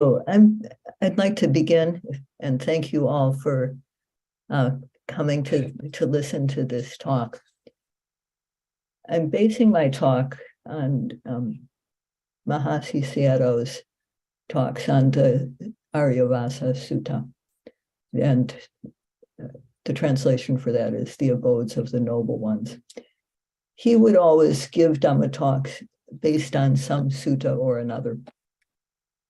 So I'd like to begin and thank you all for coming to listen to this talk. I'm basing my talk on Mahasi Sayadaw's talks on the Ariyavāsa Sutta. And the translation for that is the Abodes of the Noble Ones. He would always give Dhamma talks based on some sutta or another.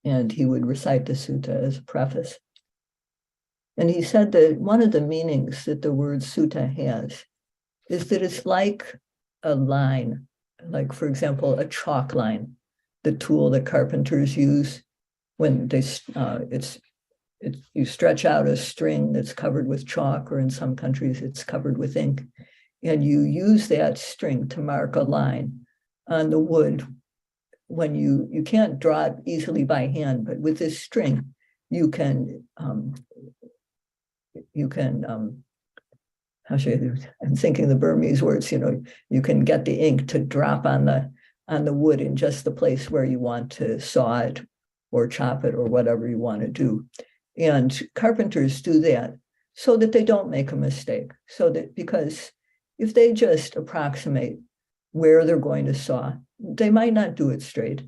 And he would recite the sutta as a preface. And he said that one of the meanings that the word sutta has is that it's like a line, like, for example, a chalk line, the tool that carpenters use when you stretch out a string that's covered with chalk, or in some countries it's covered with ink, and you use that string to mark a line on the wood. When you can't draw it easily by hand, but with this string, you can how should I do? I'm thinking the Burmese words, you can get the ink to drop on the wood in just the place where you want to saw it or chop it or whatever you want to do. And carpenters do that so that they don't make a mistake. Because if they just approximate where they're going to saw, they might not do it straight.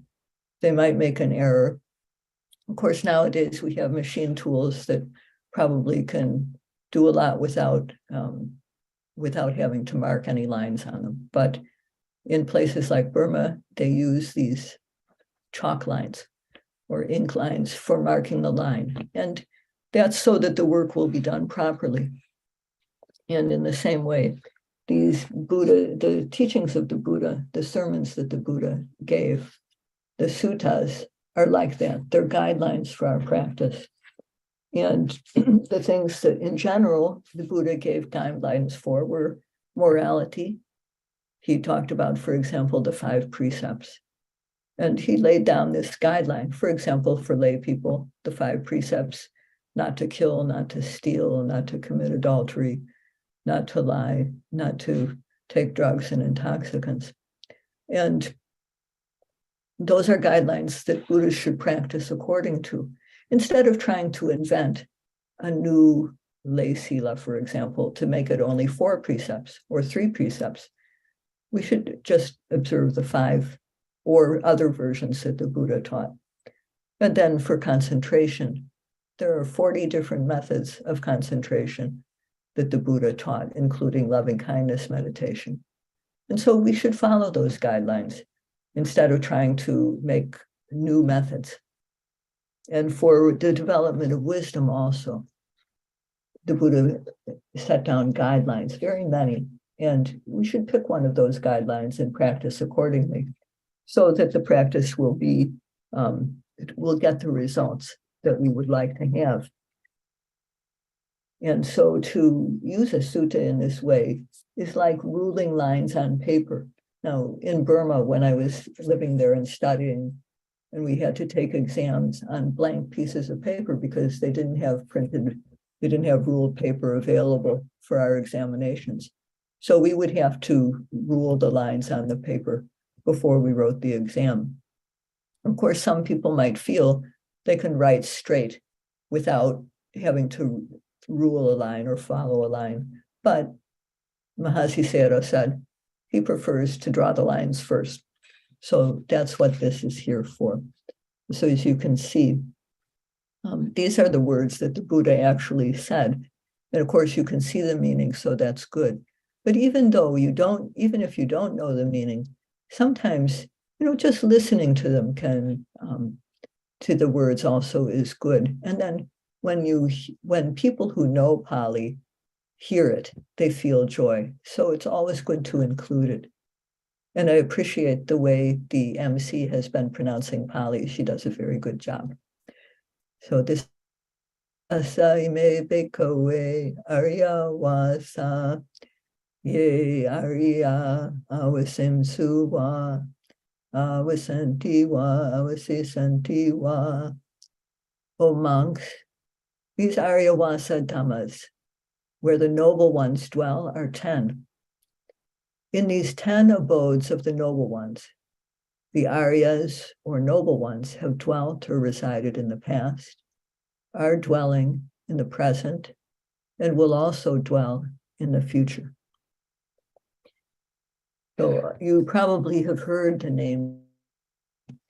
They might make an error. Of course, nowadays we have machine tools that probably can do a lot without having to mark any lines on them. But in places like Burma, they use these chalk lines or ink lines for marking the line. And that's so that the work will be done properly. And in the same way, the teachings of the Buddha, the sermons that the Buddha gave, the suttas are like that. They're guidelines for our practice. And the things that in general the Buddha gave guidelines for were morality. He talked about, for example, the 5 precepts. And he laid down this guideline, for example, for lay people, the 5 precepts: not to kill, not to steal, not to commit adultery, not to lie, not to take drugs and intoxicants. And those are guidelines that Buddhists should practice according to, instead of trying to invent a new lay sila, for example, to make it only 4 precepts or 3 precepts. We should just observe the 5 or other versions that the Buddha taught. And then for concentration, there are 40 different methods of concentration that the Buddha taught, including loving kindness meditation. And so we should follow those guidelines instead of trying to make new methods. And for the development of wisdom also, the Buddha set down guidelines, very many, and we should pick one of those guidelines and practice accordingly so that the practice will get the results that we would like to have. And so to use a sutta in this way is like ruling lines on paper. Now, in Burma, when I was living there and studying, and we had to take exams on blank pieces of paper because they didn't have ruled paper available for our examinations. So we would have to rule the lines on the paper before we wrote the exam. Of course, some people might feel they can write straight without having to rule a line or follow a line. But Mahasi Sayadaw said he prefers to draw the lines first. So that's what this is here for. So as you can see, these are the words that the Buddha actually said. And of course, you can see the meaning, so that's good. But even if you don't know the meaning, sometimes, just listening to them to the words also is good. And then when people who know Pali hear it, they feel joy. So it's always good to include it. And I appreciate the way the MC has been pronouncing Pali. She does a very good job. So this Asaime Bhikkhave Ariyavāsa Ye Ariya Avasim Suva Avasantiwa Avasisantiwa. O monks, these Ariyavāsa Dhammas, where the noble ones dwell, are 10. In these 10 abodes of the noble ones, the Aryas or noble ones have dwelt or resided in the past, are dwelling in the present, and will also dwell in the future. So you probably have heard the name,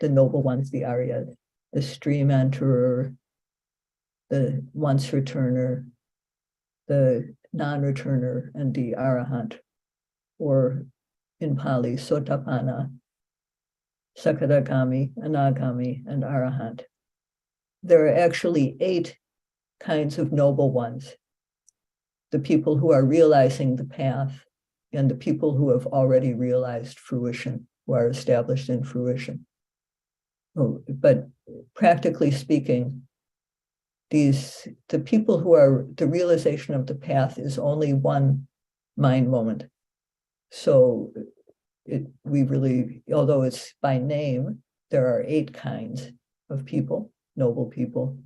the noble ones, the Aryas, the stream enterer, the once returner, the non-returner, and the Arahant, or in Pali, Sotapanna, Sakadagami, Anagami, and Arahant. There are actually 8 kinds of noble ones: the people who are realizing the path, and the people who have already realized fruition, who are established in fruition. But practically speaking, the people who are, the realization of the path is only one mind moment. So we really, although it's by name, there are 8 kinds of people, noble people.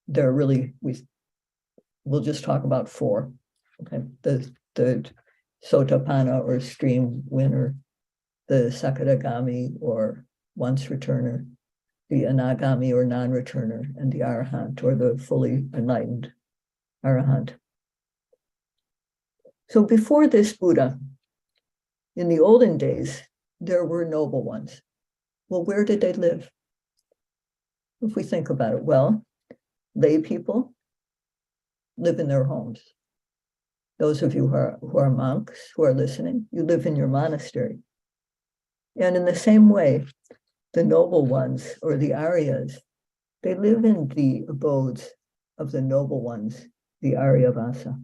There are really, we'll just talk about 4. Okay, the Sotapanna or stream winner, the Sakadagami or once returner, the Anagami or non-returner, and the Arahant or the fully enlightened Arahant. So before this Buddha, in the olden days, there were noble ones. Well, where did they live? If we think about it, well, lay people live in their homes. Those of you who are monks, who are listening, you live in your monastery. And in the same way, the noble ones, or the Aryas, they live in the abodes of the noble ones, the Ariyavāsa.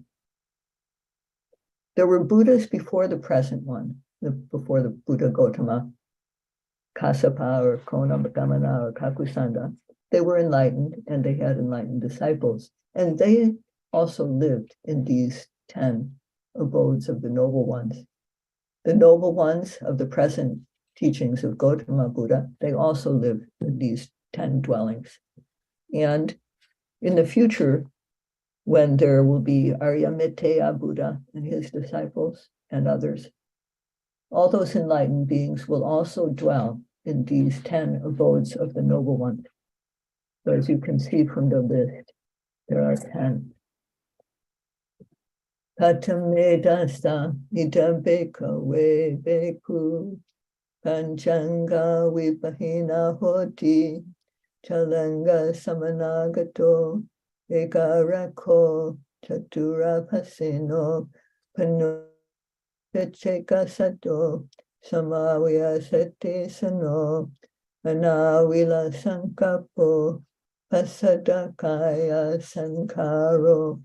There were Buddhas before the present one, before the Buddha Gautama, Kassapa or Konamagamana or Kakusanda. They were enlightened, and they had enlightened disciples. And they also lived in these 10 abodes of the noble ones. The noble ones of the present teachings of Gautama Buddha, they also live in these 10 dwellings. And in the future, when there will be Aryamiteya Buddha and his disciples and others, all those enlightened beings will also dwell in these 10 abodes of the noble ones. So as you can see from the list, there are 10. Katamedasa idam bhikkhave bhikkhu panchanga vipahina hoti chalanga samanagato ekarako chaturapasino panu cheka sato samavya sati sano anavila sankapo pasadakaya sankaro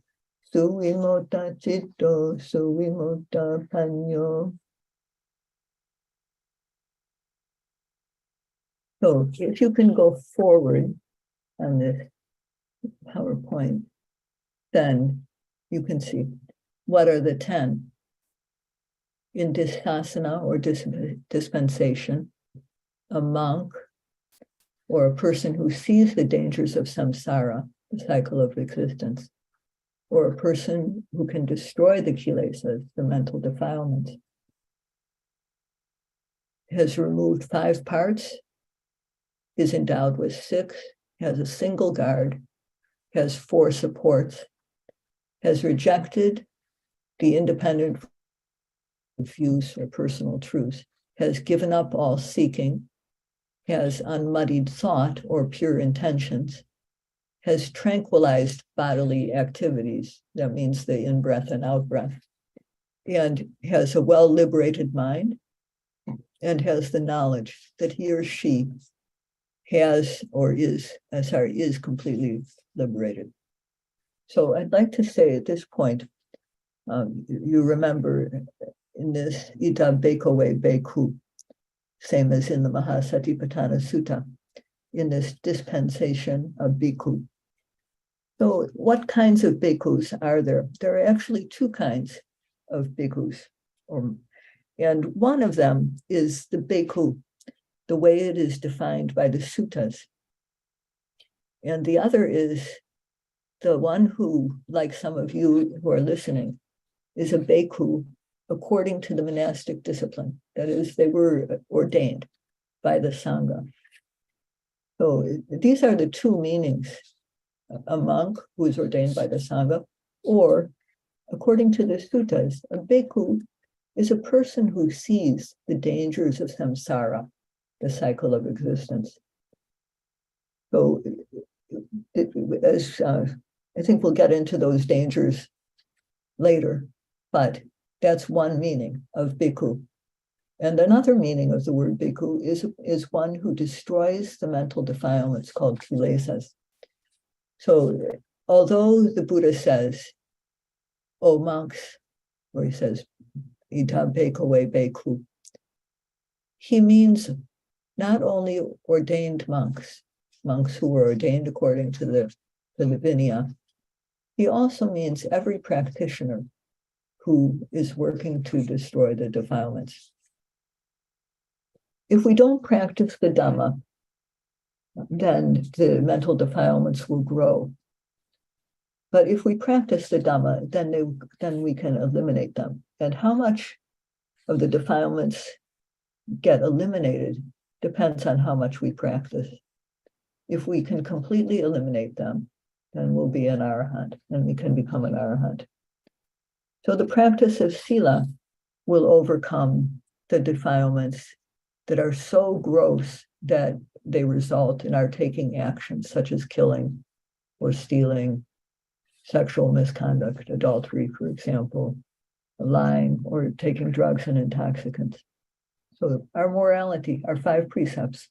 Suvimota Chitta, Suvimota Panyo. So if you can go forward on this PowerPoint, then you can see what are the 10. In Disasana or dispensation, a monk or a person who sees the dangers of samsara, the cycle of existence, or a person who can destroy the kilesas, the mental defilements, has removed 5 parts, is endowed with 6, has a single guard, has 4 supports, has rejected the independent views or personal truths, has given up all seeking, has unmuddied thought or pure intentions, has tranquilized bodily activities, that means the in-breath and out-breath, and has a well-liberated mind, and has the knowledge that he or she has or is completely liberated. So I'd like to say at this point, you remember in this Ita Bhikkhave Bhikkhu, same as in the Mahasatipatthana Sutta, in this dispensation of bhikkhu. So what kinds of bhikkhus are there? There are actually 2 kinds of bhikkhus. And one of them is the bhikkhu, the way it is defined by the suttas. And the other is the one who, like some of you who are listening, is a bhikkhu according to the monastic discipline. That is, they were ordained. by the Sangha. So these are the two meanings: a monk who is ordained by the Sangha, or, according to the suttas, a bhikkhu is a person who sees the dangers of samsara, the cycle of existence. So, as I think we'll get into those dangers later, but that's one meaning of bhikkhu. And another meaning of the word bhikkhu is one who destroys the mental defilements called kilesas. So, although the Buddha says, "Oh monks," or he says, "Ita bhikkhave bhikkhu," he means not only ordained monks who were ordained according to the Vinaya. He also means every practitioner who is working to destroy the defilements. If we don't practice the Dhamma, then the mental defilements will grow. But if we practice the Dhamma, then we can eliminate them. And how much of the defilements get eliminated depends on how much we practice. If we can completely eliminate them, then we'll be an arahant, and we can become an arahant. So the practice of sila will overcome the defilements that are so gross that they result in our taking actions such as killing or stealing, sexual misconduct, adultery, for example, lying, or taking drugs and intoxicants. So our morality, our 5 precepts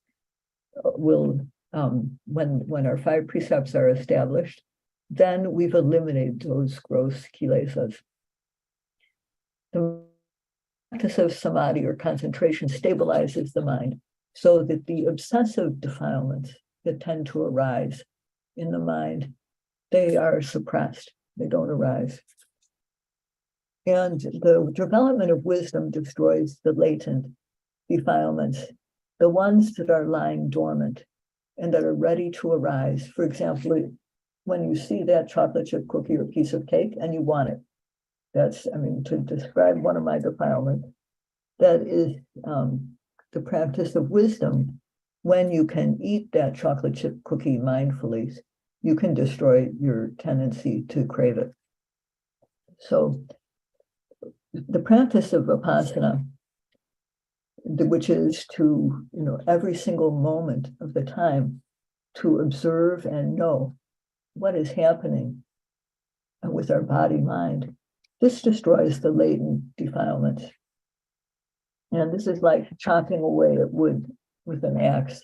will, when our 5 precepts are established, then we've eliminated those gross kilesas. The practice of samadhi or concentration stabilizes the mind so that the obsessive defilements that tend to arise in the mind, they are suppressed, they don't arise. And the development of wisdom destroys the latent defilements, the ones that are lying dormant and that are ready to arise. For example, when you see that chocolate chip cookie or piece of cake and you want it, that's, to describe one of my defilements, that is the practice of wisdom. When you can eat that chocolate chip cookie mindfully, you can destroy your tendency to crave it. So the practice of vipassana, which is to, every single moment of the time, to observe and know what is happening with our body mind, this destroys the latent defilements. And this is like chopping away at wood with an axe.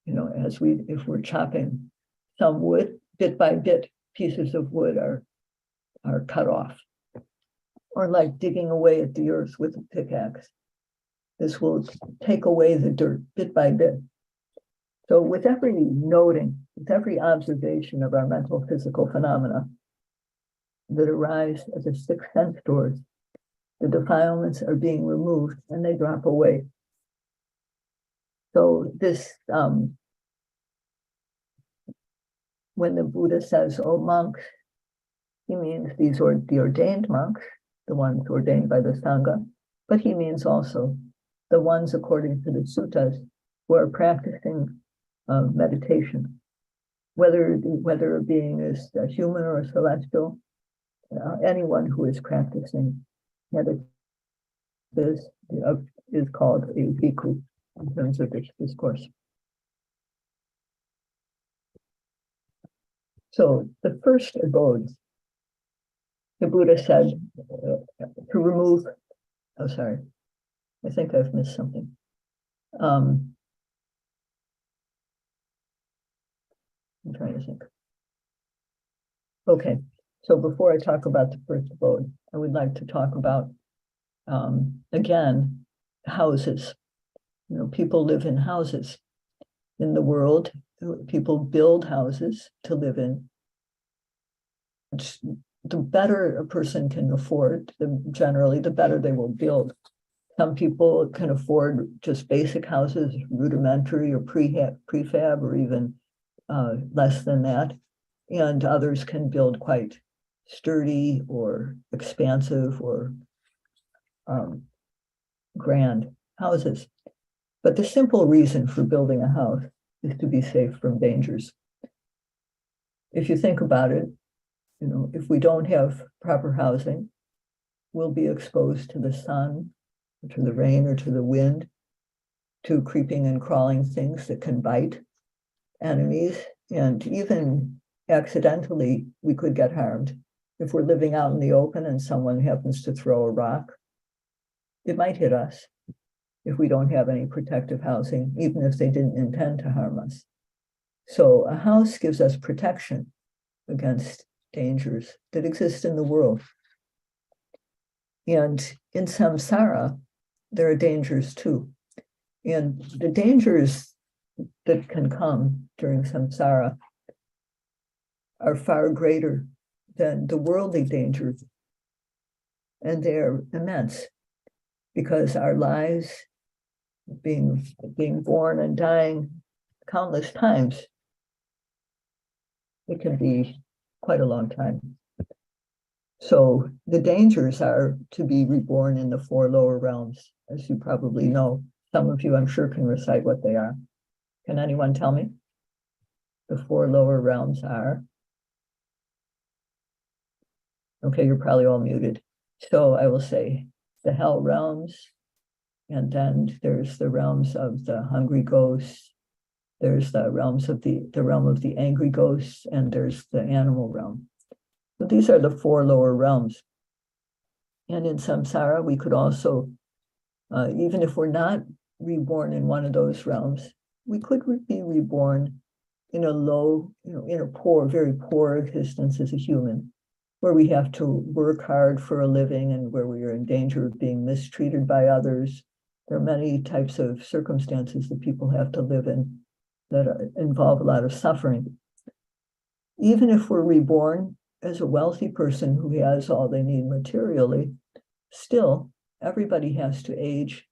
If we're chopping some wood, bit by bit, pieces of wood are cut off. Or like digging away at the earth with a pickaxe. This will take away the dirt bit by bit. So with every noting, with every observation of our mental physical phenomena that arise at the 6 sense doors, the defilements are being removed and they drop away. So this, when the Buddha says, "Oh monks," he means these are the ordained monks, the ones ordained by the Sangha, but he means also the ones according to the suttas who are practicing meditation, whether a being is a human or a celestial, anyone who is practicing meditation is called a bhikkhu in terms of this discourse. So the first abode, the Buddha said to remove, I think I've missed something. I'm trying to think. Okay, so before I talk about the first abode, I would like to talk about, again, houses. People live in houses. In the world, people build houses to live in. The better a person can afford, generally, the better they will build. Some people can afford just basic houses, rudimentary or prefab, or even less than that. And others can build quite sturdy or expansive or grand houses. But the simple reason for building a house is to be safe from dangers. If you think about it, if we don't have proper housing, we'll be exposed to the sun, to the rain, or to the wind, to creeping and crawling things that can bite, enemies, and even accidentally, we could get harmed. If we're living out in the open and someone happens to throw a rock, it might hit us if we don't have any protective housing, even if they didn't intend to harm us. So a house gives us protection against dangers that exist in the world. And in samsara, there are dangers too. And the dangers that can come during samsara are far greater than the worldly dangers. And they're immense because our lives, being born and dying countless times, it can be quite a long time. So the dangers are to be reborn in the 4 lower realms, as you probably know. Some of you, I'm sure, can recite what they are. Can anyone tell me? The 4 lower realms are? Okay, you're probably all muted. So I will say the hell realms, and then there's the realms of the hungry ghosts, there's the realms of the realm of the angry ghosts, and there's the animal realm. So these are the 4 lower realms. And in samsara, we could also, even if we're not reborn in one of those realms, we could be reborn in a low, in a poor, very poor existence as a human, where we have to work hard for a living and where we are in danger of being mistreated by others. There are many types of circumstances that people have to live in that involve a lot of suffering. Even if we're reborn as a wealthy person who has all they need materially, still, everybody has to age,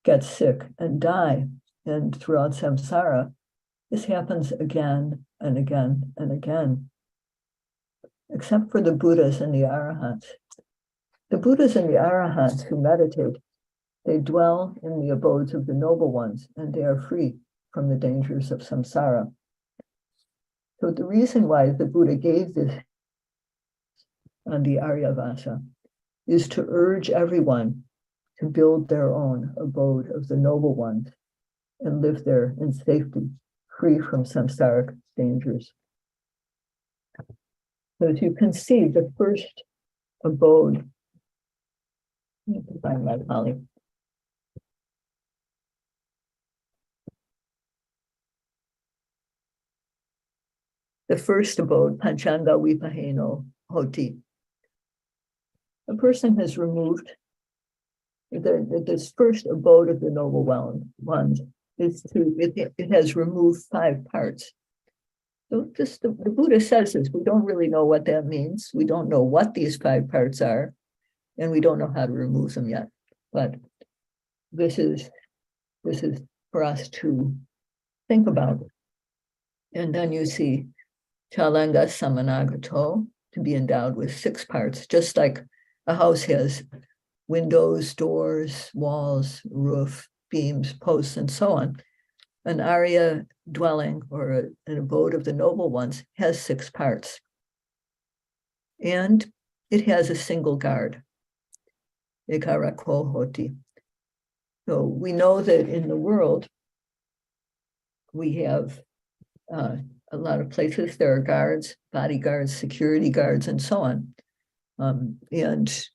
get sick, and die. And throughout samsara, this happens again and again and again, except for the Buddhas and the Arahants. The Buddhas and the Arahants who meditate, they dwell in the abodes of the noble ones, and they are free from the dangers of samsara. So the reason why the Buddha gave this on the Ariyavāsa is to urge everyone to build their own abode of the noble ones and live there in safety, free from samsaric dangers. So as you can see, the first abode, let me find my Pali. The first abode, Panchanga Vipaheno Hoti. A person has removed this first abode of the noble ones. It has removed 5 parts. So just the Buddha says this. We don't really know what that means. We don't know what these 5 parts are, and we don't know how to remove them yet. But this is for us to think about. And then you see Chalanga Samanagato, to be endowed with 6 parts, just like a house has windows, doors, walls, roof, beams, posts, and so on. An Arya dwelling or an abode of the noble ones has 6 parts. And it has a single guard, Ekarako Hoti. So we know that in the world, we have a lot of places, there are guards, bodyguards, security guards, and so on. And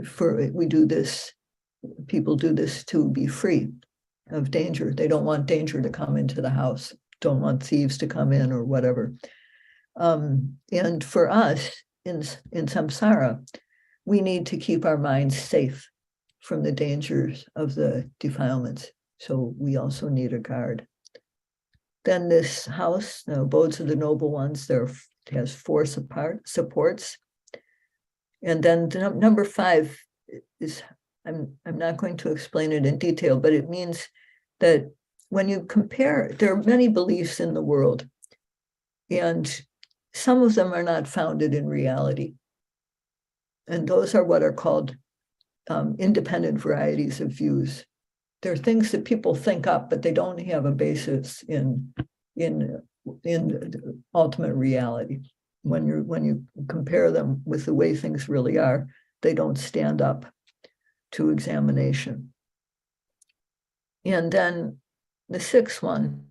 people do this to be free of danger. They don't want danger to come into the house, don't want thieves to come in or whatever. And for us in samsara, we need to keep our minds safe from the dangers of the defilements. So we also need a guard. Then this house, the abodes of the noble ones, it has 4 supports. And then the number 5 is, I'm not going to explain it in detail, but it means that when you compare, there are many beliefs in the world, and some of them are not founded in reality. And those are what are called independent varieties of views. they're things that people think up, but they don't have a basis in ultimate reality. When you compare them with the way things really are, they don't stand up to examination. And then the sixth one,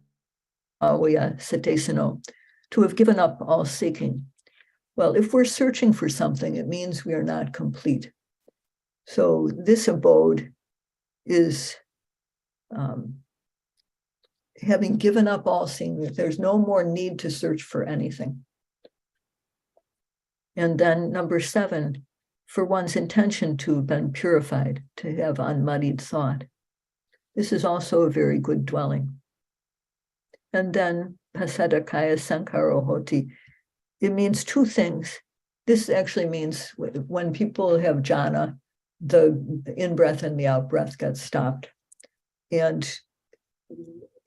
to have given up all seeking. Well, if we're searching for something, it means we are not complete. So this abode is having given up all seeking. There's no more need to search for anything. And then number 7, for one's intention to have been purified, to have unmuddied thought. This is also a very good dwelling. And then pasadakaya sankaro hoti. It means 2 things. This actually means when people have jhana, the in-breath and the out-breath get stopped. And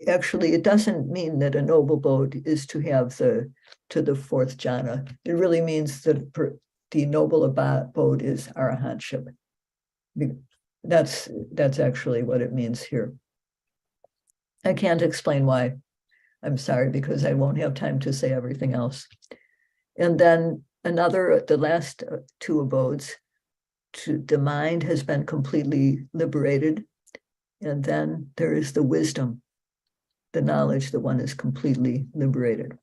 actually, it doesn't mean that a noble abode is to have the 4th jhana. It really means that the noble abode is arahantship. That's actually what it means here. I can't explain why. I'm sorry, because I won't have time to say everything else. And then the last 2 abodes, the mind has been completely liberated. And then there is the wisdom, the knowledge that one is completely liberated.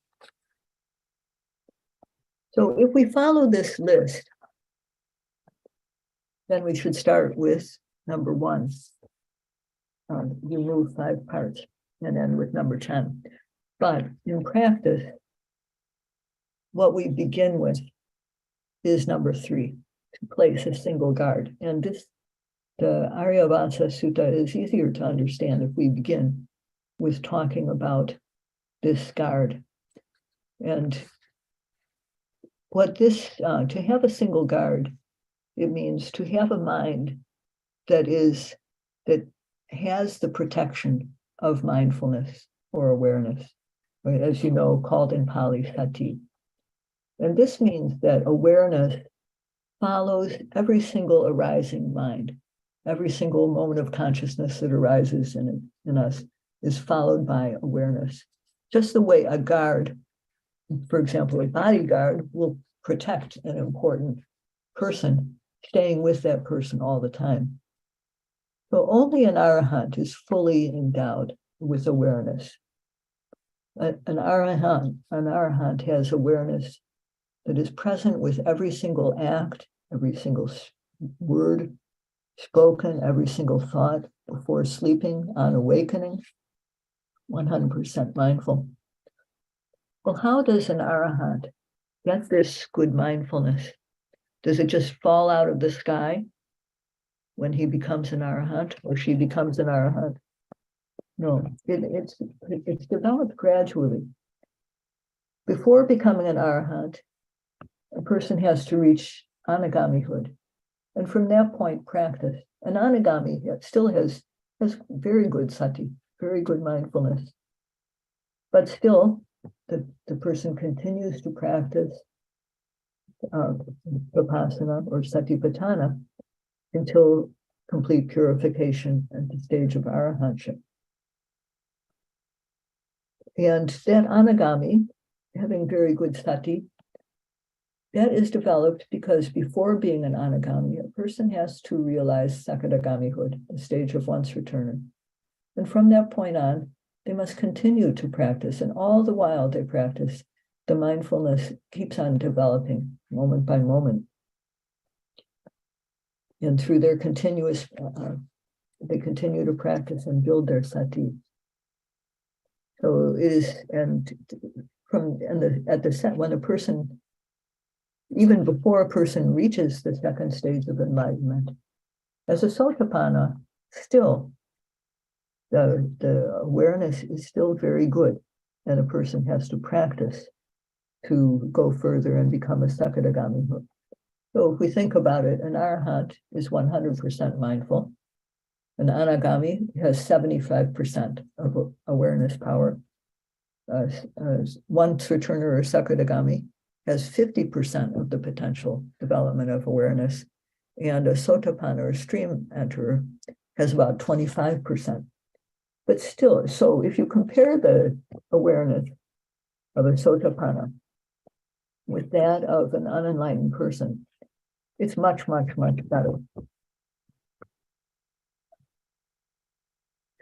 So if we follow this list, then we should start with number 1. Remove 5 parts and end with number 10. But in practice, what we begin with is number 3, to place a single guard. And the Ariyavāsa Sutta is easier to understand if we begin with talking about this guard. And what to have a single guard, it means to have a mind that has the protection of mindfulness or awareness, as you know, called in Pali sati. And this means that awareness follows every single arising mind. Every single moment of consciousness that arises in us is followed by awareness. Just the way a guard, for example, a bodyguard, will protect an important person, staying with that person all the time. So only an arahant is fully endowed with awareness. An arahant has awareness that is present with every single act, every single word spoken, every single thought, before sleeping, on awakening, 100% mindful. Well, how does an arahant get this good mindfulness? Does it just fall out of the sky when he becomes an arahant or she becomes an arahant? No, it's developed gradually. Before becoming an arahant, a person has to reach anagamihood. And from that point, practice. An anagami still has very good sati, very good mindfulness. But still, the person continues to practice vipassana or satipatthana until complete purification at the stage of arahantship. And that anagami, having very good sati, that is developed because before being an anagami, a person has to realize sakadagamihood, the stage of once returning. And from that point on, they must continue to practice. And all the while they practice, the mindfulness keeps on developing moment by moment. And through their continuous, they continue to practice and build their sati. So it is, when a person, even before a person reaches the second stage of enlightenment, as a sotapanna, still the awareness is still very good, and a person has to practice to go further and become a sakadagami. So if we think about it, an arahant is 100% mindful. An anagami has 75% of awareness power. Once returner or sakadagami has 50% of the potential development of awareness. And a sotapanna or stream enterer has about 25%. But still, so if you compare the awareness of a sotapanna with that of an unenlightened person, it's much, much, much better.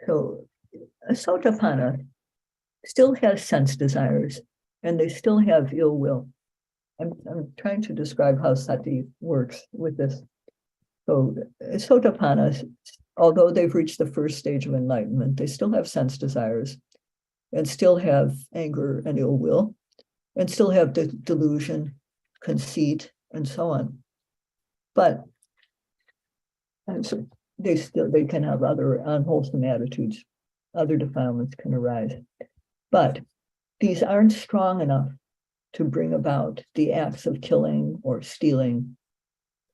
So a sotapanna still has sense desires, and they still have ill will. I'm trying to describe how sati works with this. So sotapannas, although they've reached the first stage of enlightenment, they still have sense desires and still have anger and ill will and still have delusion, conceit, and so on. But so they can have other unwholesome attitudes, other defilements can arise. But these aren't strong enough to bring about the acts of killing or stealing.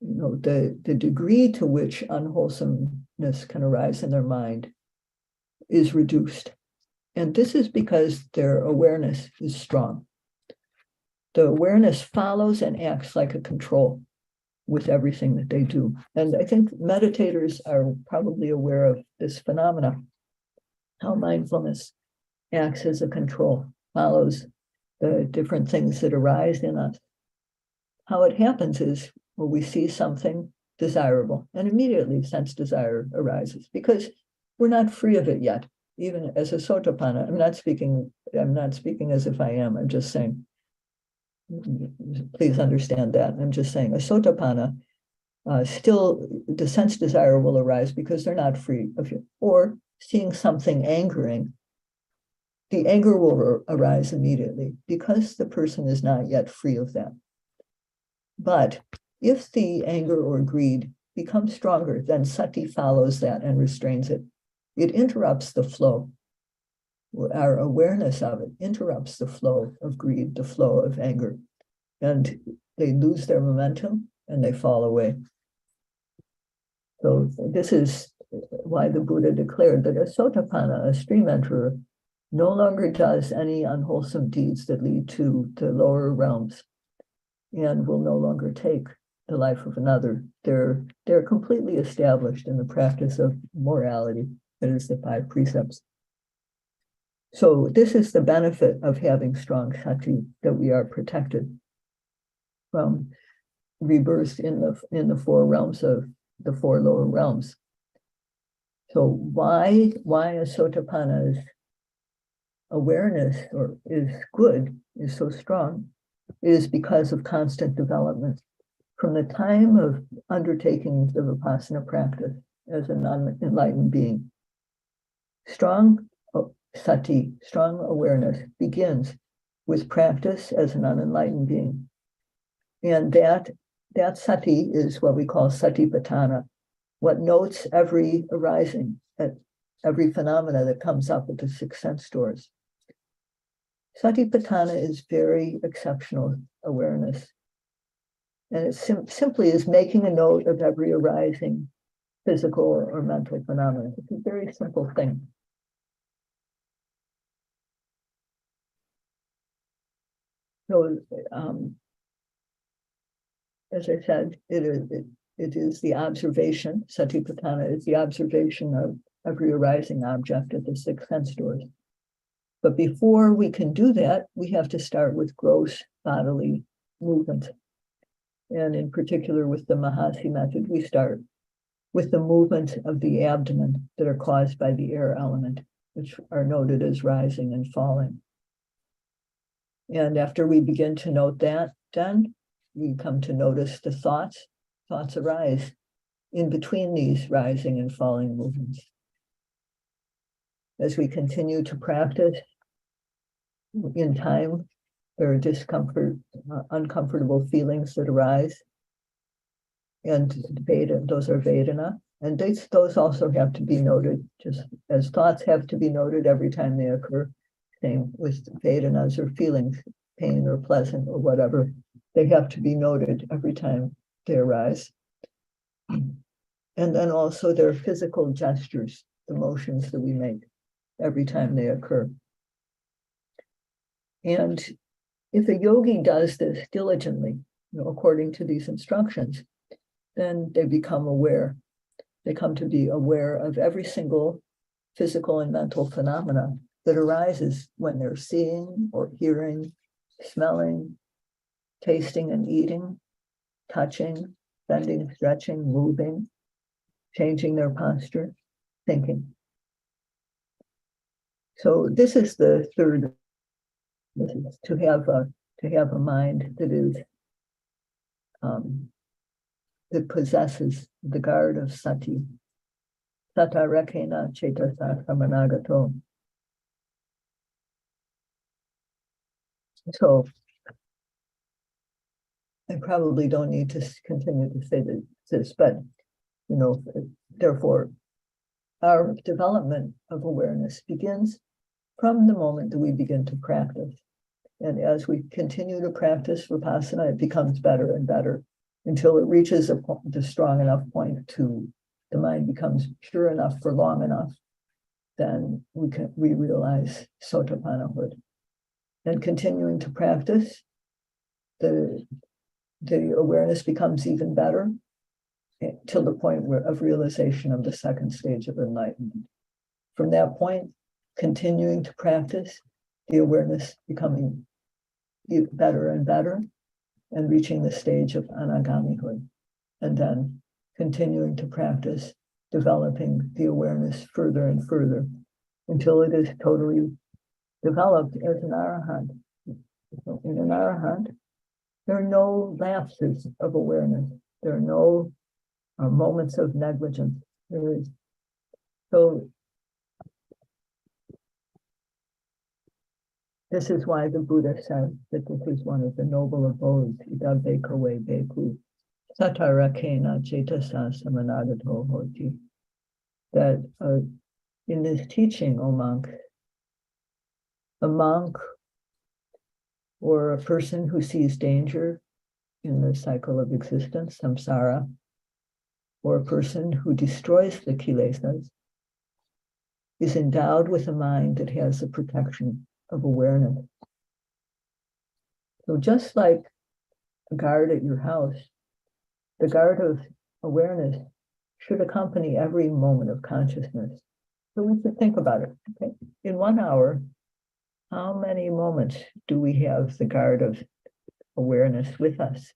The degree to which unwholesomeness can arise in their mind is reduced. And this is because their awareness is strong. The awareness follows and acts like a control with everything that they do. And I think meditators are probably aware of this phenomena, how mindfulness acts as a control, follows the different things that arise in us. How it happens is, well, we see something desirable and immediately sense desire arises because we're not free of it yet. Even as a sotapanna, I'm not speaking as if I am, I'm just saying, please understand that. I'm just saying a sotapanna, still the sense desire will arise because they're not free of it. Or seeing something angering, the anger will arise immediately because the person is not yet free of that. But if the anger or greed becomes stronger, then sati follows that and restrains it. It interrupts the flow. Our awareness of it interrupts the flow of greed, the flow of anger, and they lose their momentum and they fall away. So this is why the Buddha declared that a sotapanna, a stream enterer, no longer does any unwholesome deeds that lead to the lower realms and will no longer take the life of another. They're completely established in the practice of morality, that is the 5 precepts. So this is the benefit of having strong sati, that we are protected from rebirth in the 4 realms of the 4 lower realms. So why a sotapanna's awareness is good, is so strong, is because of constant development. From the time of undertaking the Vipassana practice as an unenlightened being, strong sati, strong awareness begins with practice as an unenlightened being. And that sati is what we call satipatthana, what notes every arising, at every phenomena that comes up at the 6 sense doors. Satipatthana is very exceptional awareness. And it simply is making a note of every arising physical or mental phenomenon. It's a very simple thing. So, as I said, it is the observation, satipatthana is the observation of every arising object at the 6 sense doors. But before we can do that, we have to start with gross bodily movement. And in particular with the Mahasi method, we start with the movement of the abdomen that are caused by the air element, which are noted as rising and falling. And after we begin to note that, then we come to notice the thoughts. Thoughts arise in between these rising and falling movements. As we continue to practice, in time, there are discomfort, uncomfortable feelings that arise. And those are Vedana. And those also have to be noted, just as thoughts have to be noted every time they occur. Same with Vedanas or feelings, pain or pleasant or whatever. They have to be noted every time they arise. And then also there are physical gestures, the motions that we make every time they occur. And if a yogi does this diligently, according to these instructions, then they become aware. They come to be aware of every single physical and mental phenomena that arises when they're seeing or hearing, smelling, tasting and eating, touching, bending, stretching, moving, changing their posture, thinking. So this is the third. This is to have a mind that is that possesses the guard of sati. Sata rekena cetasa samanagato. So I probably don't need to continue to say this, but therefore, our development of awareness begins from the moment that we begin to practice. And as we continue to practice Vipassana, it becomes better and better until it reaches the strong enough point to the mind becomes pure enough for long enough. Then we realize Sotapannahood. And continuing to practice, the awareness becomes even better till the point of realization of the second stage of enlightenment. From that point, continuing to practice, the awareness becoming better and better, and reaching the stage of anagamihood. And then continuing to practice, developing the awareness further and further until it is totally developed as an arahant. So in an arahant, there are no lapses of awareness. There are no moments of negligence. So this is why the Buddha said that this is one of the noble abodes, ida bhikkhave bhikkhu, satarakena cetasa samanagato hoti. That in this teaching, O monk, a monk or a person who sees danger in the cycle of existence, samsara, or a person who destroys the kilesas, is endowed with a mind that has the protection of awareness. So just like a guard at your house, the guard of awareness should accompany every moment of consciousness. So we should think about it. Okay? In 1 hour, how many moments do we have the guard of awareness with us?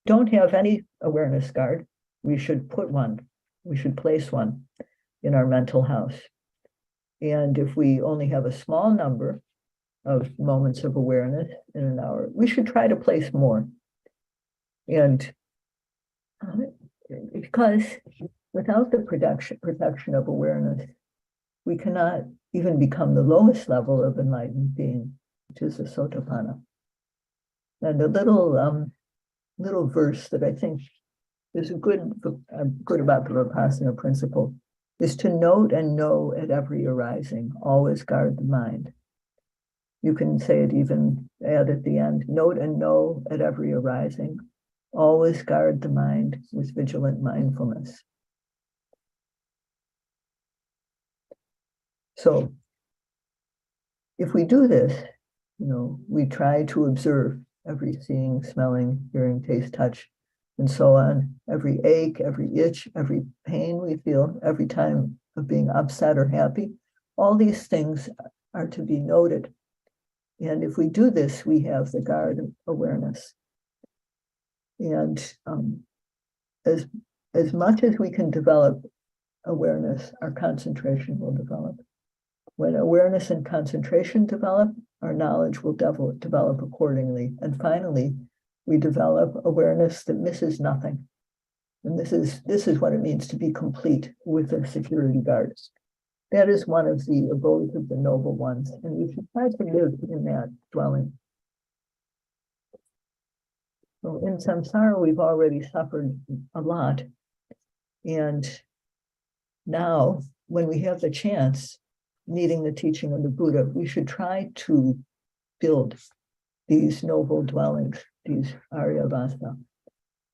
Don't have any awareness guard. We should put one. We should place one in our mental house. And if we only have a small number of moments of awareness in an hour, we should try to place more. And because without the protection of awareness, we cannot even become the lowest level of enlightened being, which is the Sotapanna. And a little verse that I think is good about the Vipassana principle is to note and know at every arising, always guard the mind. You can say it even add at the end, note and know at every arising, always guard the mind with vigilant mindfulness. So if we do this, we try to observe every seeing, smelling, hearing, taste, touch, and so on, every ache, every itch, every pain we feel, every time of being upset or happy, all these things are to be noted. And if we do this, we have the guard of awareness. And as much as we can develop awareness, our concentration will develop. When awareness and concentration develop, our knowledge will develop accordingly. And finally, we develop awareness that misses nothing. And this is what it means to be complete with a security guard. That is one of the abodes of the noble ones, and we should try to live in that dwelling. So in samsara, we've already suffered a lot. And now, when we have the chance, needing the teaching of the Buddha, we should try to build these noble dwellings, these Ariyavāsa,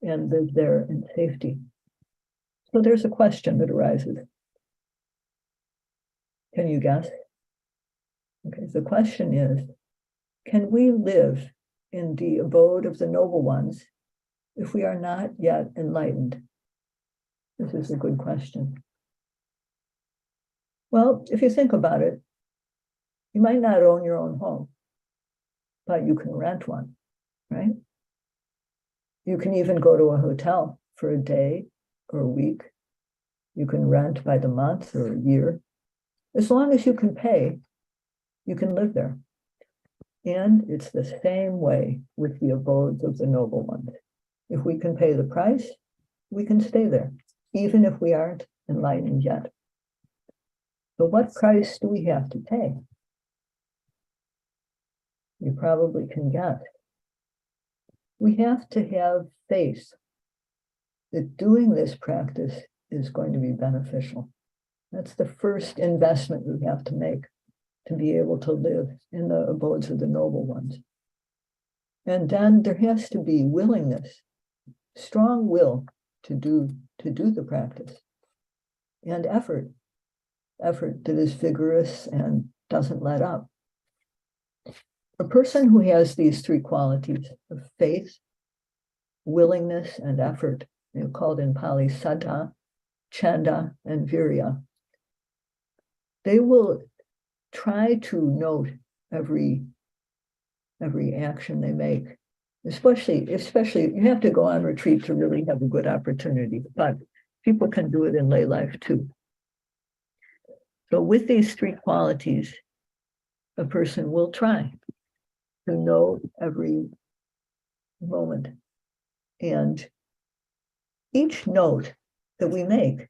and live there in safety. So there's a question that arises. Can you guess? Okay, the question is, can we live in the abode of the noble ones if we are not yet enlightened? This is a good question. Well, if you think about it, you might not own your own home, but you can rent one, right? You can even go to a hotel for a day or a week. You can rent by the month or a year. As long as you can pay, you can live there. And it's the same way with the abodes of the noble ones. If we can pay the price, we can stay there, even if we aren't enlightened yet. So what price do we have to pay? You probably can guess. We have to have faith that doing this practice is going to be beneficial. That's the first investment we have to make to be able to live in the abodes of the noble ones. And then there has to be willingness, strong will to do the practice, and effort that is vigorous and doesn't let up. A person who has these three qualities of faith, willingness, and effort, called in Pali Saddha, Chanda, and Virya, they will try to note every action they make, especially you have to go on retreat to really have a good opportunity, but people can do it in lay life too. So with these three qualities, a person will try to know every moment. And each note that we make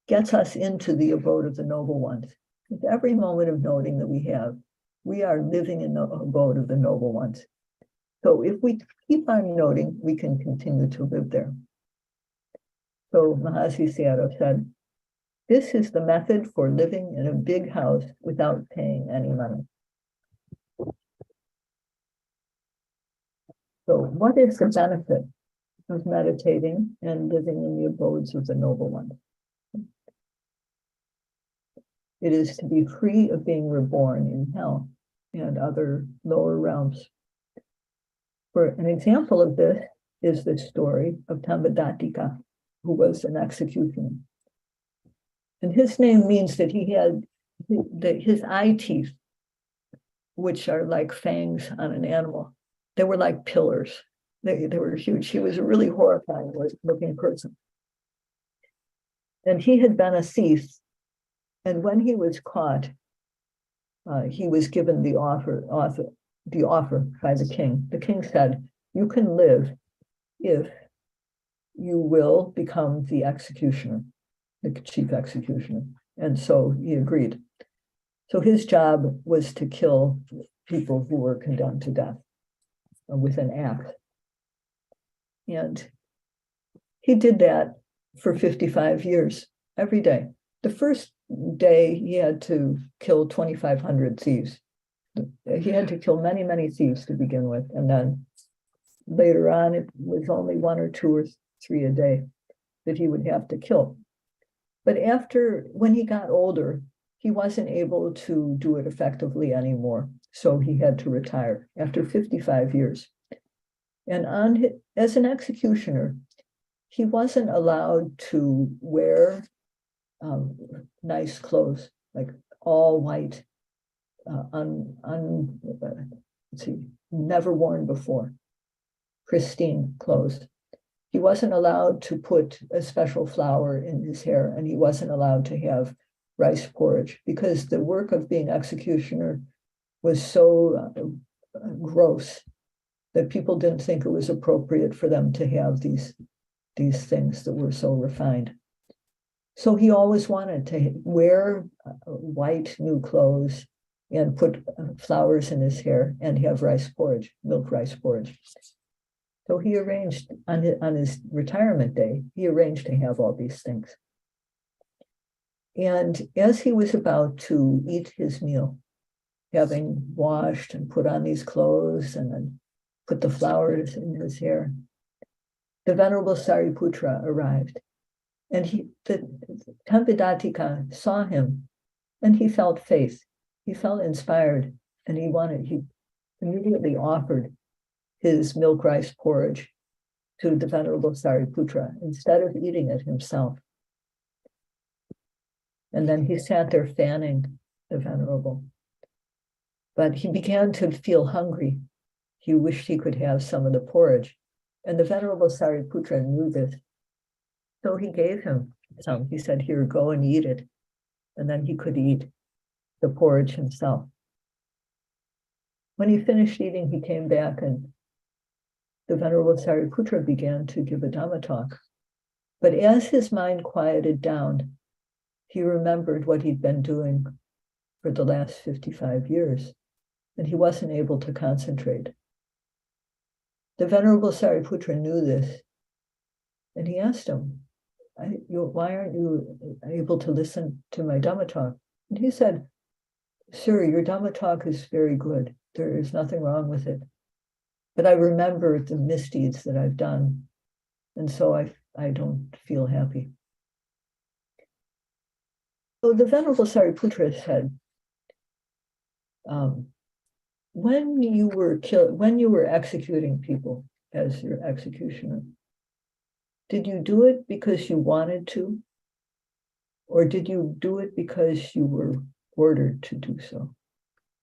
gets us into the abode of the noble ones. With every moment of noting that we have, we are living in the abode of the noble ones. So if we keep on noting, we can continue to live there. So Mahasi Sayadaw said, this is the method for living in a big house without paying any money. So what is the benefit of meditating and living in the abodes of the noble ones? It is to be free of being reborn in hell and other lower realms. For an example of this is the story of Tambadatika, who was an executioner. And his name means that he had his eye teeth, which are like fangs on an animal. They were like pillars. They were huge. He was a really horrifying looking person. And he had been a thief. And when he was caught, he was given the offer by the king. The king said, you can live if you will become the executioner, the chief executioner. And so he agreed. So his job was to kill people who were condemned to death with an axe. And he did that for 55 years, every day. The first day he had to kill 2,500 thieves. He had to kill many, many thieves to begin with. And then later on, it was only 1 or 2 or 3 a day that he would have to kill. But when he got older, he wasn't able to do it effectively anymore. So he had to retire after 55 years. And as an executioner, he wasn't allowed to wear nice clothes, like all white, never worn before, pristine clothes. He wasn't allowed to put a special flower in his hair, and he wasn't allowed to have rice porridge, because the work of being executioner was so gross that people didn't think it was appropriate for them to have these things that were so refined. So he always wanted to wear white new clothes and put flowers in his hair and have rice porridge, milk rice porridge. So he arranged on his retirement day, he arranged to have all these things. And as he was about to eat his meal, having washed and put on these clothes and then put the flowers in his hair, the Venerable Sariputra arrived. And Tambadatika saw him, and he felt faith. He felt inspired, and he immediately offered his milk rice porridge to the Venerable Sariputra instead of eating it himself. And then he sat there fanning the Venerable. But he began to feel hungry. He wished he could have some of the porridge. And the Venerable Sariputra knew this. So he gave him some. He said, here, go and eat it. And then he could eat the porridge himself. When he finished eating, he came back and the Venerable Sariputra began to give a Dhamma talk. But as his mind quieted down, he remembered what he'd been doing for the last 55 years, and he wasn't able to concentrate. The Venerable Sariputra knew this, and he asked him, why aren't you able to listen to my Dhamma talk? And he said, sir, your Dhamma talk is very good. There is nothing wrong with it. But I remember the misdeeds that I've done, and so I don't feel happy. So the Venerable Sariputra said, when you were executing people as your executioner, did you do it because you wanted to? Or did you do it because you were ordered to do so?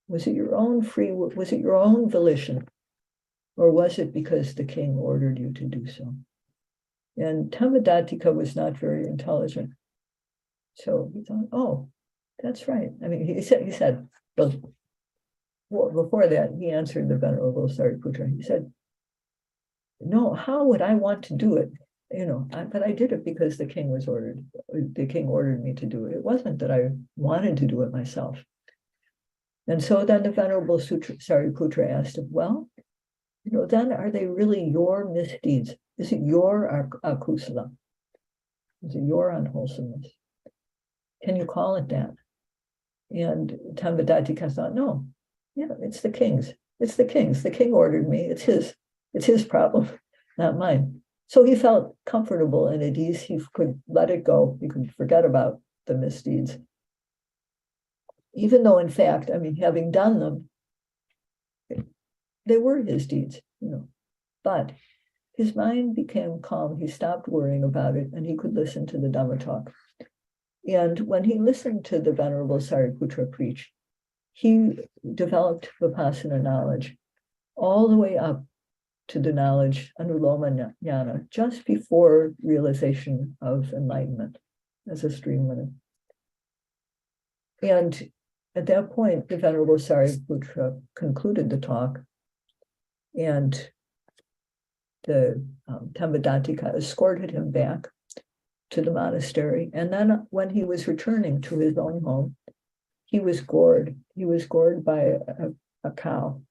Was it your own was it your own volition? Or was it because the king ordered you to do so? And Tamadatika was not very intelligent. So he thought, oh, that's right. I mean, he said, well, before that, he answered the Venerable Sariputra. He said, no, how would I want to do it? But I did it because the king ordered me to do it. It wasn't that I wanted to do it myself. And so then the Venerable Sariputra asked him, well, then are they really your misdeeds? Is it your akusala? Is it your unwholesomeness? Can you call it that? And Tambadatika thought, no, it's the king's. It's the king's. The king ordered me. It's his problem, not mine. So he felt comfortable and at ease. He could let it go. He could forget about the misdeeds. Even though, in fact, having done them, they were his deeds, But his mind became calm. He stopped worrying about it, and he could listen to the Dhamma talk. And when he listened to the Venerable Sariputra preach, he developed Vipassana knowledge all the way up to the knowledge Anuloma Jnana, just before realization of enlightenment as a streamliner. And at that point, the Venerable Sariputra concluded the talk, and the Tambadatika escorted him back to the monastery. And then when he was returning to his own home, he was gored. He was gored by a cow.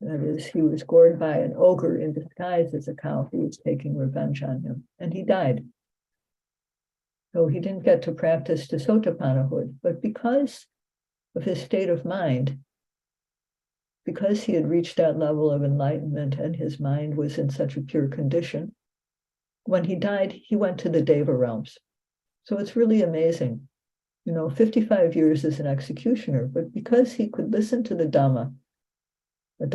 That is, he was gored by an ogre in disguise as a cow who was taking revenge on him, and he died. So he didn't get to practice the Sotapannahood, but because of his state of mind, because he had reached that level of enlightenment and his mind was in such a pure condition, when he died, he went to the Deva realms. So it's really amazing. 55 years as an executioner, but because he could listen to the Dhamma at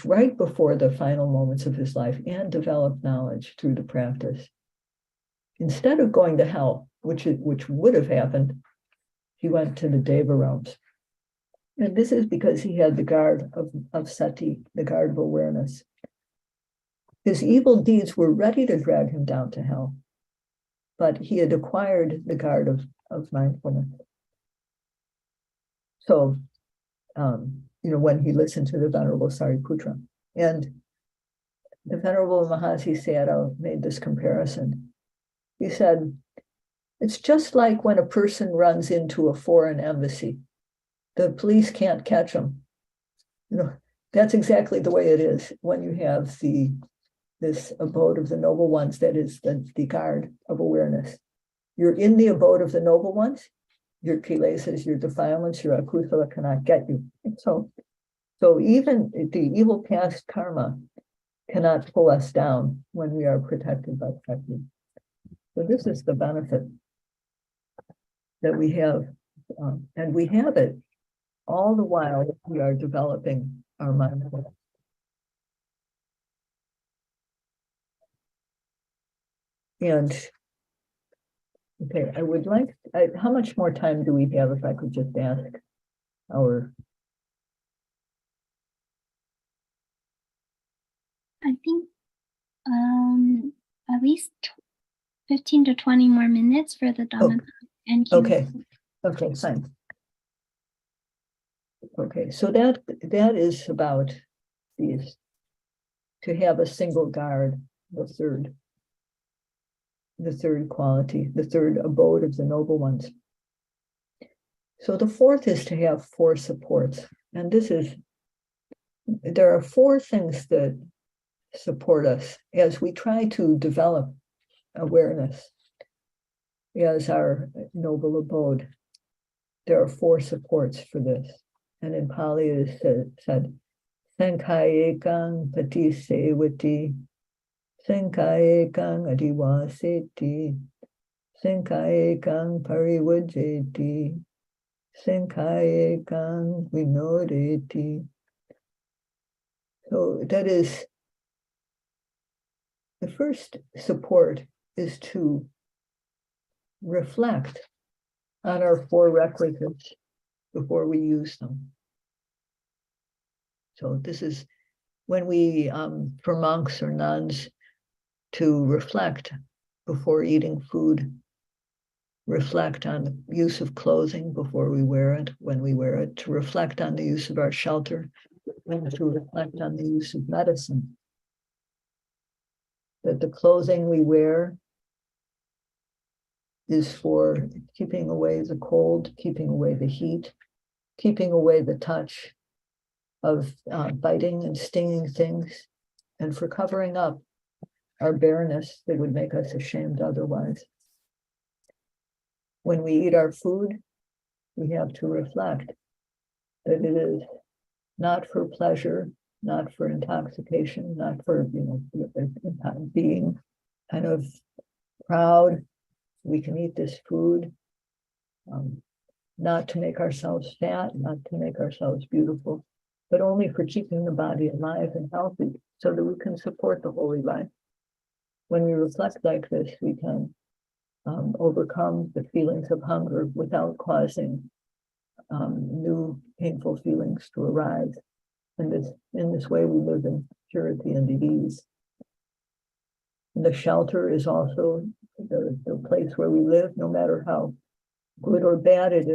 right before the final moments of his life and develop knowledge through the practice, instead of going to hell, which would have happened, he went to the Deva realms. And this is because he had the guard of sati, the guard of awareness. His evil deeds were ready to drag him down to hell, but he had acquired the guard of mindfulness. So, when he listened to the Venerable Sariputra, and the Venerable Mahasi Sayadaw made this comparison. He said, it's just like when a person runs into a foreign embassy. The police can't catch him. That's exactly the way it is when you have this abode of the noble ones, that is the guard of awareness. You're in the abode of the noble ones, your kilesas, your defilements, your akusala cannot get you. So even the evil past karma cannot pull us down when we are protected by Shakti. So this is the benefit that we have, and we have it all the while that we are developing our mindfulness. And okay, I would like, how much more time do we have if I could just ask our, I think at least 15 to 20 more minutes for the Dhamma and Q. okay, fine. Okay, so that is about these, to have a single guard, the third quality, the third abode of the noble ones. So the fourth is to have four supports. And there are four things that support us as we try to develop awareness as our noble abode. There are four supports for this. And in Pali it is said, Sankayekang pati sevati, Sankayekang adivaseti, Sankayekang parivajeti, Sankayekang vinodeti. So that is, the first support is to reflect on our four requisites before we use them. So this is when we, for monks or nuns, to reflect before eating food, reflect on the use of clothing before we wear it, when we wear it, to reflect on the use of our shelter, and to reflect on the use of medicine. That the clothing we wear is for keeping away the cold, keeping away the heat, keeping away the touch of biting and stinging things, and for covering up our bareness that would make us ashamed otherwise. When we eat our food, we have to reflect that it is not for pleasure, not for intoxication, not for being kind of proud. We can eat this food, not to make ourselves fat, not to make ourselves beautiful, but only for keeping the body alive and healthy so that we can support the holy life. When we reflect like this, we can overcome the feelings of hunger without causing new painful feelings to arise. And in this way, we live in purity and ease. And the shelter is also the place where we live, no matter how good or bad it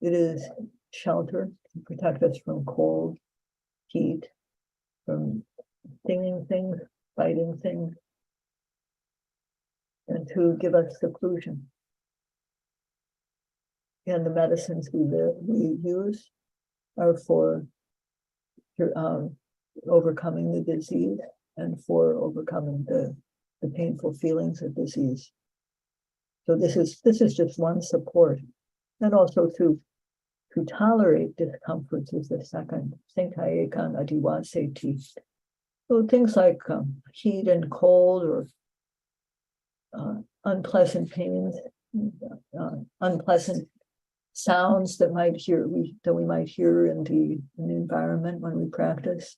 is shelter to protect us from cold, heat, from stinging things, biting things, and to give us seclusion. And the medicines we use are for overcoming the disease and for overcoming the painful feelings of disease. So this is just one support. And also to tolerate discomforts is the second. Sankayekang adivaseti. So things like heat and cold, or unpleasant pains, unpleasant sounds that we might hear in the environment when we practice,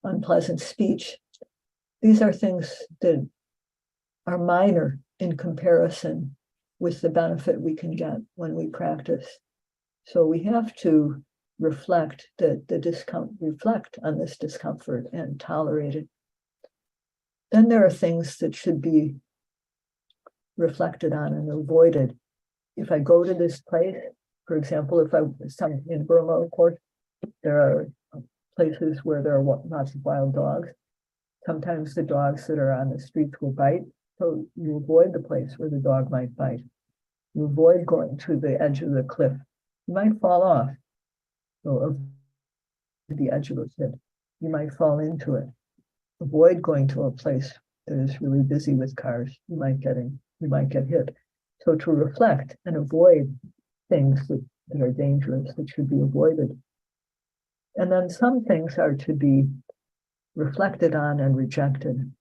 unpleasant speech. These are things that are minor in comparison with the benefit we can get when we practice. So we have to reflect reflect on this discomfort and tolerate it. Then there are things that should be reflected on and avoided. If I go to this place, for example, in Burma, of course, there are places where there are lots of wild dogs. Sometimes the dogs that are on the streets will bite, so you avoid the place where the dog might bite. You avoid going to the edge of the cliff. You might fall off, or the edge of a cliff. You might fall into it. Avoid going to a place that is really busy with cars. You might get hit. So to reflect and avoid things that are dangerous, that should be avoided. And then some things are to be reflected on and rejected.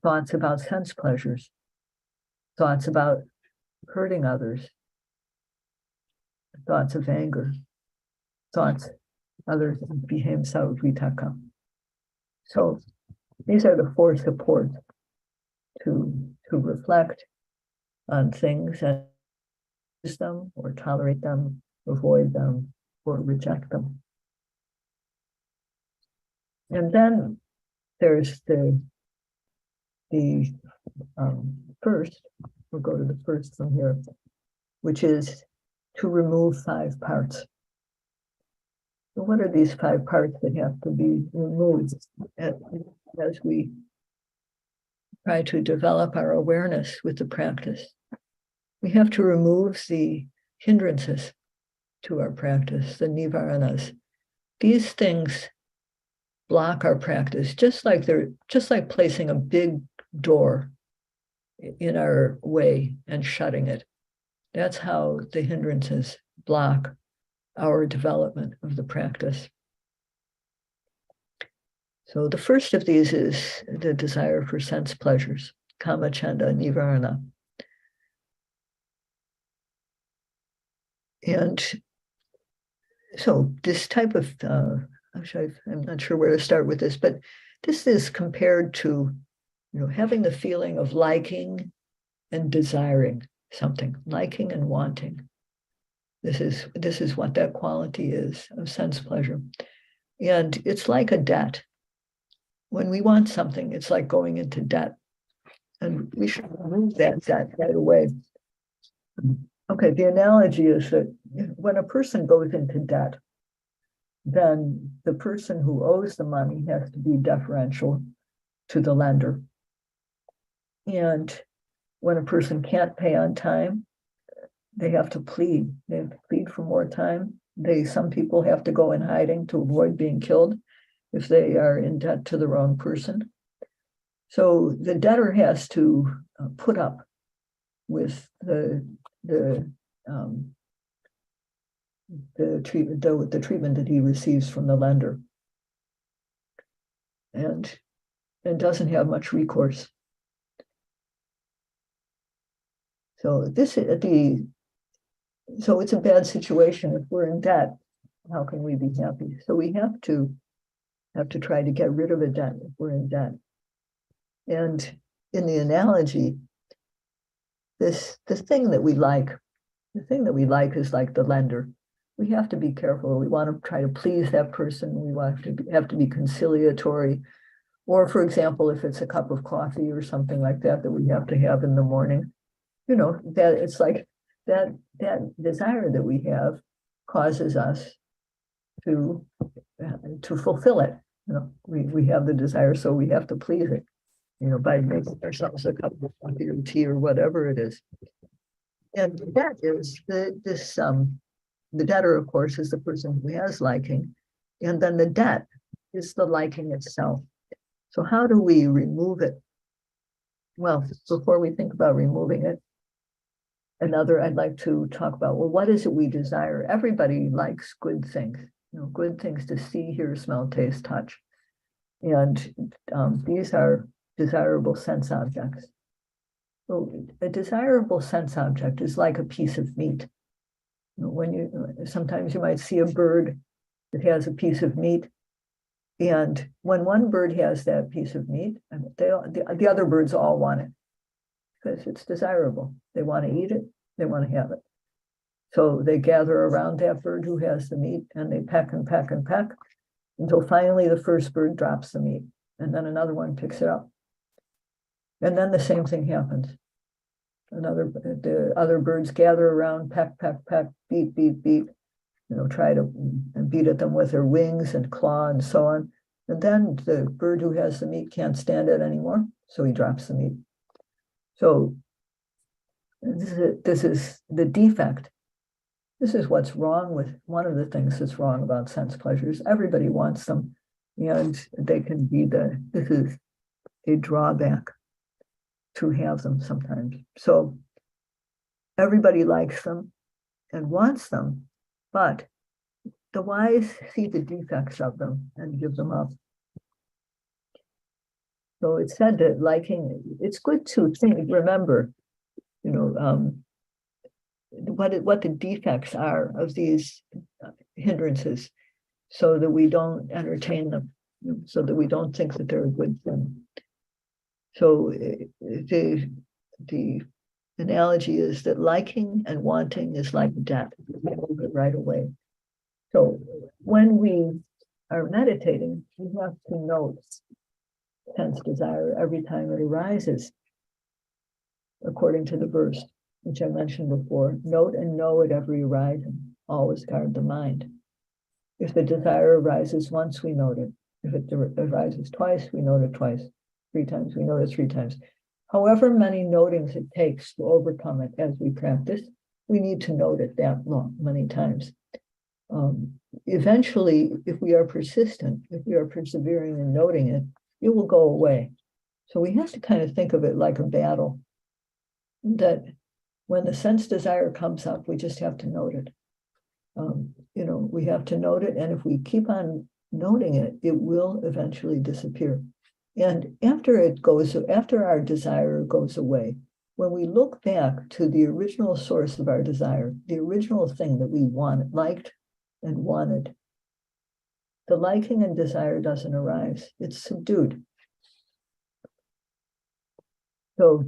Thoughts about sense pleasures, thoughts about hurting others, thoughts of anger, thoughts others vihimsa vitaka. So these are the four supports to reflect on things and use them or tolerate them, avoid them, or reject them. And then there's the first, we'll go to the first from here, which is to remove 5 parts. So what are these 5 parts that have to be removed as we try to develop our awareness with the practice? We have to remove the hindrances to our practice, the nivaranas. These things block our practice, just like placing a big door in our way and shutting it. That's how the hindrances block our development of the practice. So the first of these is the desire for sense pleasures, kamachanda nivarana. And so this type of, I'm not sure where to start with this, but this is compared to, having the feeling of liking and desiring something, liking and wanting. This is what that quality is of sense pleasure. And it's like a debt. When we want something, it's like going into debt. And we should remove that debt right away. Okay, the analogy is that when a person goes into debt, then the person who owes the money has to be deferential to the lender. And when a person can't pay on time, they have to plead. They have to plead for more time. Some people have to go in hiding to avoid being killed if they are in debt to the wrong person. So the debtor has to put up with the treatment that he receives from the lender, and doesn't have much recourse. So it's a bad situation. If we're in debt, how can we be happy? So we have to try to get rid of a debt if we're in debt. And in the analogy, the thing that we like is like the lender. We have to be careful. We want to try to please that person. We have to be conciliatory. Or, for example, if it's a cup of coffee or something like that we have to have in the morning, that it's like that desire that we have causes us to fulfill it. We have the desire, so we have to please it, by making ourselves a cup of coffee or tea or whatever it is. And that is the debtor, of course, is the person who has liking, and then the debt is the liking itself. So how do we remove it? Well, before we think about removing it, I'd like to talk about, well, what is it we desire? Everybody likes good things, good things to see, hear, smell, taste, touch. And these are desirable sense objects. So a desirable sense object is like a piece of meat. Sometimes you might see a bird that has a piece of meat, and when one bird has that piece of meat, the other birds all want it because it's desirable. They want to eat it. They want to have it. So they gather around that bird who has the meat, and they peck and peck and peck until finally the first bird drops the meat, and then another one picks it up. And then the same thing happens. The other birds gather around, peck, peck, peck, beat, beat, beat, try to beat at them with their wings and claw and so on. And then the bird who has the meat can't stand it anymore, so he drops the meat. So this is the defect. This is what's wrong with one of the things that's wrong about sense pleasures. Everybody wants them, and they can be this is a drawback to have them sometimes. So everybody likes them and wants them, but the wise see the defects of them and give them up. So it's said that liking, it's good to remember, what the defects are of these hindrances, so that we don't entertain them, so that we don't think that they're a good thing. So the analogy is that liking and wanting is like death. We move it right away. So when we are meditating, we have to note sense desire every time it arises, according to the verse, which I mentioned before. Note and know at every arising, always guard the mind. If the desire arises once, we note it. If it arises twice, we note it twice. 3 times, we note it 3 times. However many notings it takes to overcome it as we practice, we need to note it that many times. Eventually, if we are persistent, if we are persevering in noting it, it will go away. So we have to kind of think of it like a battle, that when the sense desire comes up, we just have to note it. We have to note it, and if we keep on noting it, it will eventually disappear. And after our desire goes away, when we look back to the original source of our desire, the original thing that we liked and wanted, the liking and desire doesn't arise. It's subdued. So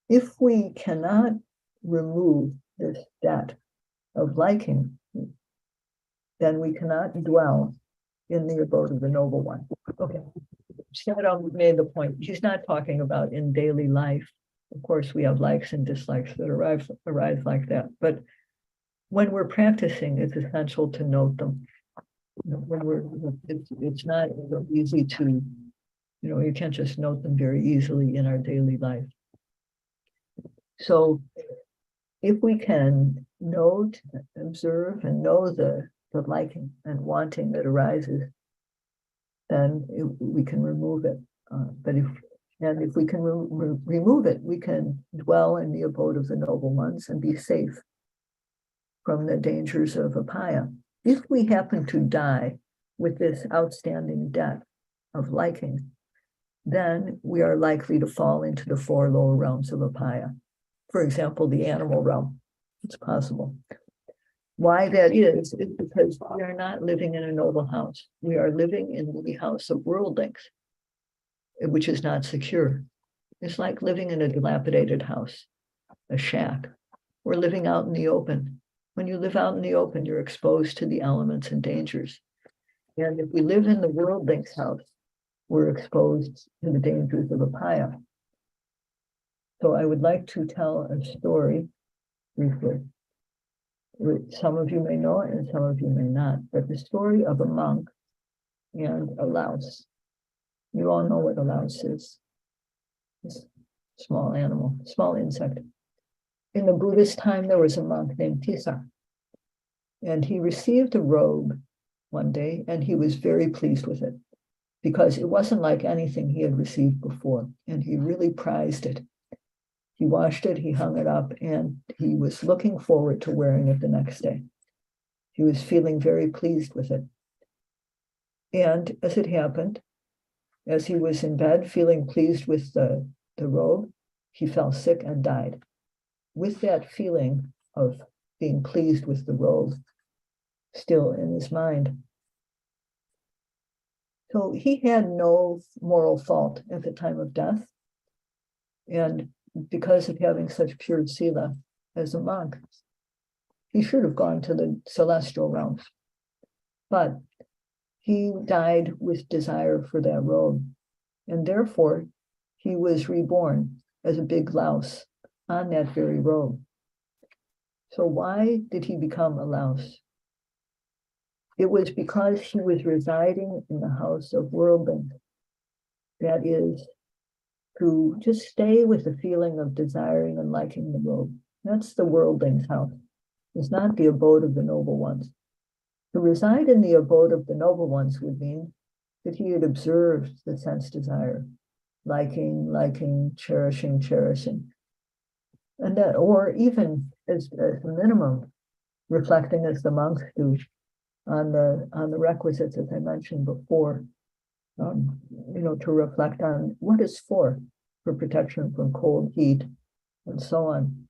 if we cannot remove this debt of liking, then we cannot dwell in the abode of the noble one. Okay. Sayagyi made the point. He's not talking about in daily life. Of course, we have likes and dislikes that arise like that. But when we're practicing, it's essential to note them. It's not easy to, you can't just note them very easily in our daily life. So if we can note, observe, and know the liking and wanting that arises, then we can remove it. But if we can remove it, we can dwell in the abode of the noble ones and be safe from the dangers of apaya. If we happen to die with this outstanding debt of liking, then we are likely to fall into the 4 lower realms of apaya. For example, the animal realm. It's possible. Why that is because we are not living in a noble house. We are living in the house of worldlings, which is not secure. It's like living in a dilapidated house, a shack. We're living out in the open. When you live out in the open, you're exposed to the elements and dangers. And if we live in the worldling's house, we're exposed to the dangers of apaya. So I would like to tell a story briefly. Some of you may know it and some of you may not, but the story of a monk and a louse. You all know what a louse is. It's a small animal, small insect. In the Buddhist time, there was a monk named Tisa, and he received a robe one day, and he was very pleased with it because it wasn't like anything he had received before, and he really prized it. He washed it, he hung it up, and he was looking forward to wearing it the next day. He was feeling very pleased with it. And as it happened, as he was in bed feeling pleased with the robe, he fell sick and died. With that feeling of being pleased with the robe still in his mind. So he had no moral fault at the time of death. And because of having such pure sila as a monk, he should have gone to the celestial realms. But he died with desire for that robe. And therefore, he was reborn as a big louse on that very robe. So why did he become a louse? It was because he was residing in the house of worldlings. That is, to just stay with the feeling of desiring and liking the robe. That's the worldling's house. It's not the abode of the noble ones. To reside in the abode of the noble ones would mean that he had observed the sense desire, liking, cherishing. And that, or even as a minimum, reflecting as the monks do on the requisites, as I mentioned before, to reflect on what is for protection from cold, heat, and so on.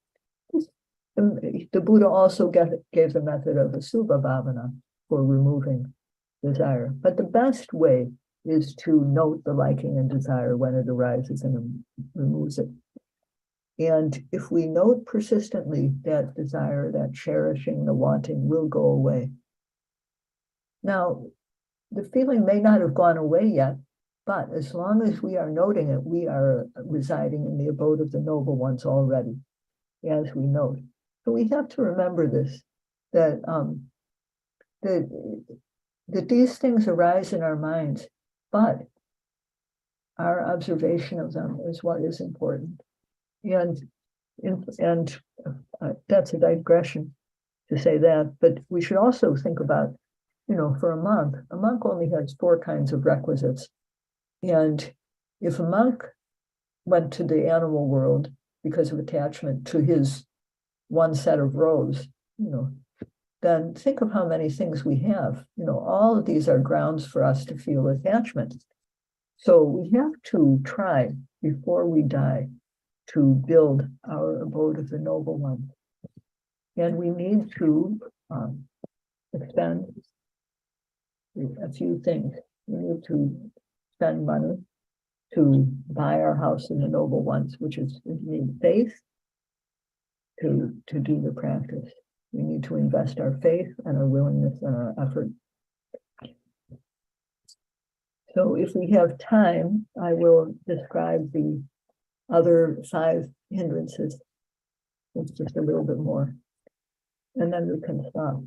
The Buddha also gave the method of Asubha Bhavana for removing desire. But the best way is to note the liking and desire when it arises and removes it. And if we note persistently that desire, that cherishing, the wanting will go away. Now, the feeling may not have gone away yet, but as long as we are noting it, we are residing in the abode of the noble ones already, as we note. So we have to remember this, that these things arise in our minds, but our observation of them is what is important. And that's a digression to say that, but we should also think about, for a monk only has 4 kinds of requisites. And if a monk went to the animal world because of attachment to his one set of robes, then think of how many things we have. All of these are grounds for us to feel attachment. So we have to try before we die to build our abode of the noble one. And we need to expend a few things. We need to spend money to buy our house in the noble ones, which is we need faith to do the practice. We need to invest our faith and our willingness and our effort. So if we have time, I will describe the other 5 hindrances. It's just a little bit more. And then we can stop.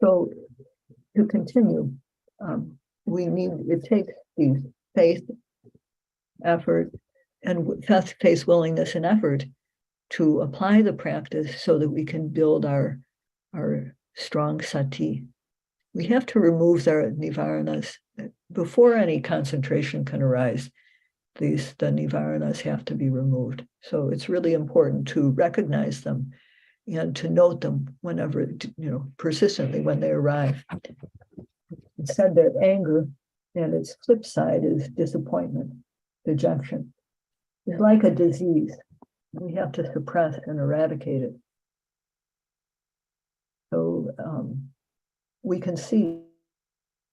So to continue, it takes these faith, effort, and faith, willingness, and effort to apply the practice so that we can build our strong sati. We have to remove our nivaranas. Before any concentration can arise, the nivaranas have to be removed. So it's really important to recognize them and to note them whenever, persistently when they arrive. It's said that anger and its flip side is disappointment, dejection. It's like a disease. We have to suppress and eradicate it. So we can see,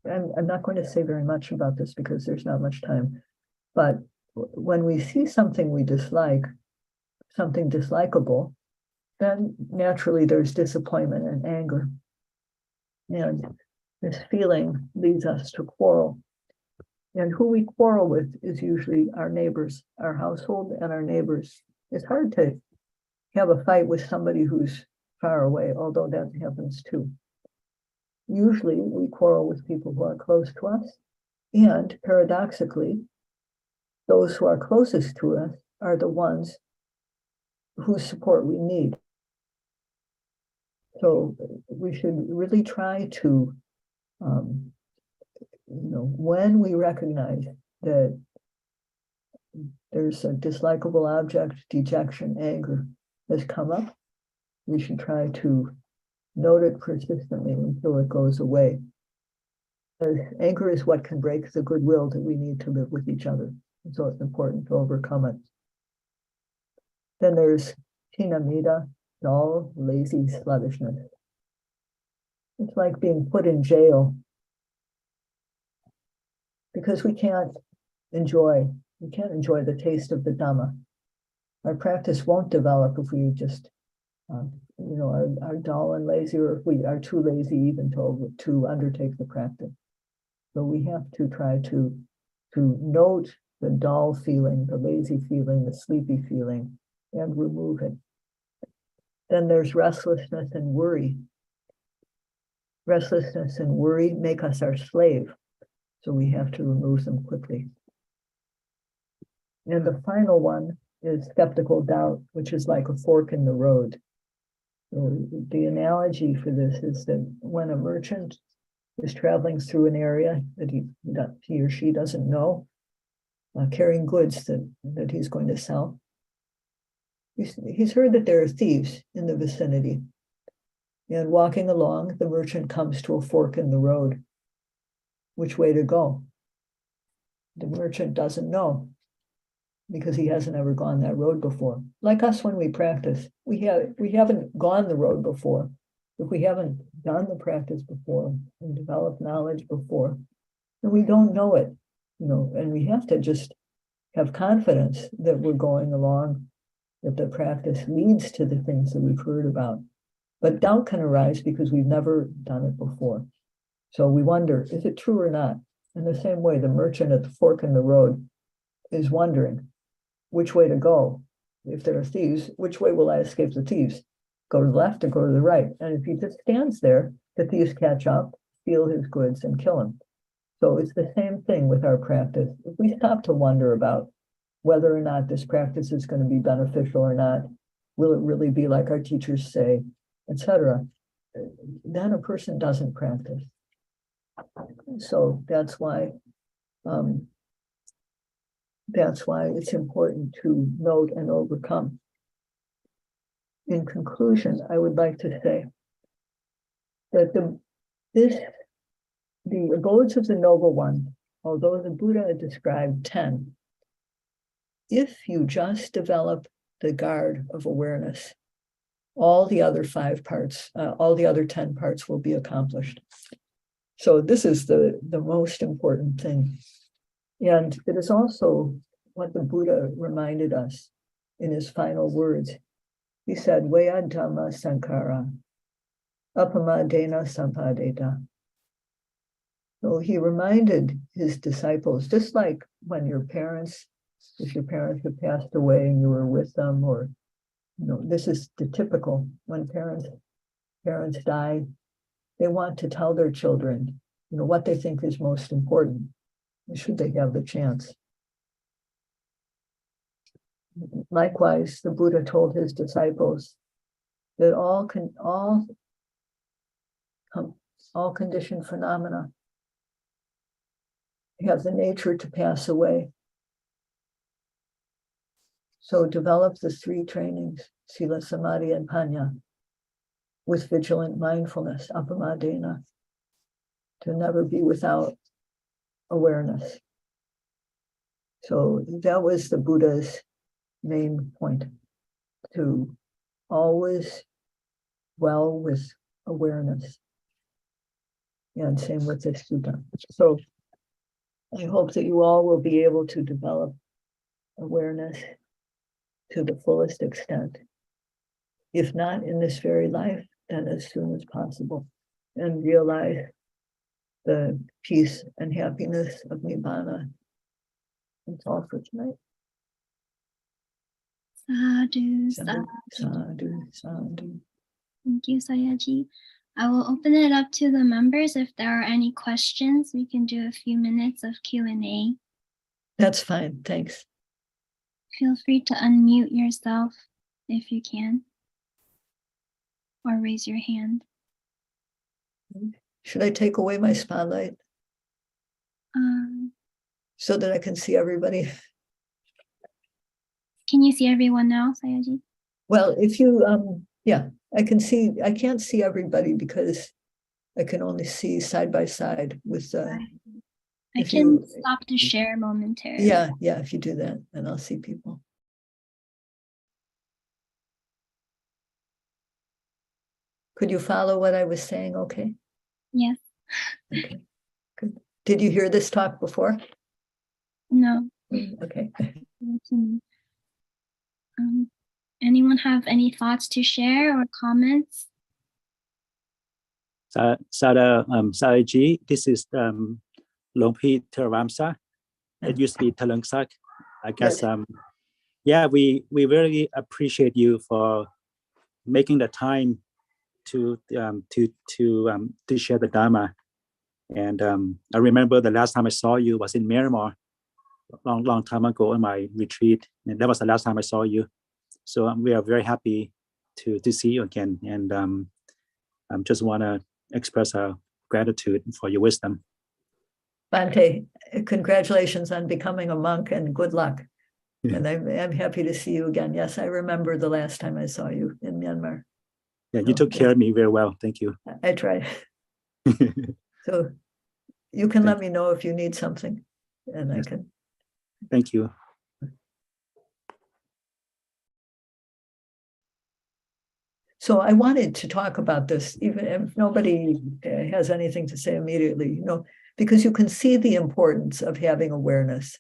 and I'm not going to say very much about this because there's not much time, but when we see something we dislike, something dislikable, then naturally there's disappointment and anger. And this feeling leads us to quarrel. And who we quarrel with is usually our neighbors, our household and our neighbors. It's hard to have a fight with somebody who's far away, although that happens too. Usually we quarrel with people who are close to us. And paradoxically, those who are closest to us are the ones whose support we need. So we should really try to, when we recognize that there's a dislikable object, dejection, anger has come up, we should try to note it persistently until it goes away. Because anger is what can break the goodwill that we need to live with each other. And so it's important to overcome it. Then there's tinamida, dull, lazy sluggishness. It's like being put in jail because we can't enjoy the taste of the Dhamma. Our practice won't develop if we just, are dull and lazy, or if we are too lazy even to undertake the practice. So we have to try to note the dull feeling, the lazy feeling, the sleepy feeling, and remove it. Then there's restlessness and worry. Restlessness and worry make us our slave, so we have to remove them quickly. And the final one is skeptical doubt, which is like a fork in the road. So the analogy for this is that when a merchant is traveling through an area that he or she doesn't know, carrying goods that he's going to sell, he's heard that there are thieves in the vicinity. And walking along, the merchant comes to a fork in the road. Which way to go? The merchant doesn't know because he hasn't ever gone that road before. Like us when we practice, we haven't gone the road before. If we haven't done the practice before and developed knowledge before, And we don't know it, and we have to just have confidence that we're going along, that the practice leads to the things that we've heard about. But doubt can arise because we've never done it before. So we wonder, is it true or not? In the same way, the merchant at the fork in the road is wondering which way to go. If there are thieves, which way will I escape the thieves? Go to the left or go to the right? And if he just stands there, the thieves catch up, steal his goods, and kill him. So it's the same thing with our practice. If we stop to wonder about whether or not this practice is going to be beneficial or not, will it really be like our teachers say, etc., then a person doesn't practice. So that's why it's important to note and overcome. In conclusion, I would like to say that the abodes of the Noble One, although the Buddha described 10, if you just develop the guard of awareness, all the other 5 parts, all the other 10 parts will be accomplished. So this is the most important thing. And it is also what the Buddha reminded us in his final words. He said, Vaya Dhamma Sankara, Apamadena Sampadeta. So he reminded his disciples, just like when your parents, if your parents have passed away and you were with them, or, this is the typical, when parents die, they want to tell their children, what they think is most important, should they have the chance. Likewise, the Buddha told his disciples that all conditioned phenomena have the nature to pass away. So develop the 3 trainings, Sila, Samadhi, and Panya, with vigilant mindfulness, Apamadena, to never be without awareness. So that was the Buddha's main point, to always dwell with awareness. And same with this sutta. So I hope that you all will be able to develop awareness to the fullest extent. If not in this very life, then as soon as possible, and realize the peace and happiness of Nibbana. That's all for tonight. Sadhu, Sadhu, sadhu. sadhu, sadhu. Thank you, Sayagyi. I will open it up to the members. If there are any questions, we can do a few minutes of Q&A. That's fine, thanks. Feel free to unmute yourself if you can, or raise your hand. Should I take away my spotlight so that I can see everybody? Can you see everyone now, Sayagyi? Well, if you, yeah, I can't see everybody because I can only see side by side with I can stop to share momentarily. Yeah, if you do that, then I'll see people. Could you follow what I was saying? Okay. Yes. Okay, good. Did you hear this talk before? No. Okay. Anyone have any thoughts to share or comments? Sayagyi, this is Longpi Theravamsa. It used to be Talungsak. I guess, yes. we really appreciate you for making the time to share the Dharma. And I remember the last time I saw you was in Myanmar, long time ago on my retreat, and that was the last time I saw you. So we are very happy to see you again, and just want to express our gratitude for your wisdom. Bhante, congratulations on becoming a monk, and good luck. And I'm happy to see you again. Yes, I remember the last time I saw you in Myanmar. Yeah, you took care of me very well. Thank you. I tried. So you can let me know if you need something, and I can. Thank you. So I wanted to talk about this, even if nobody has anything to say immediately. because you can see the importance of having awareness.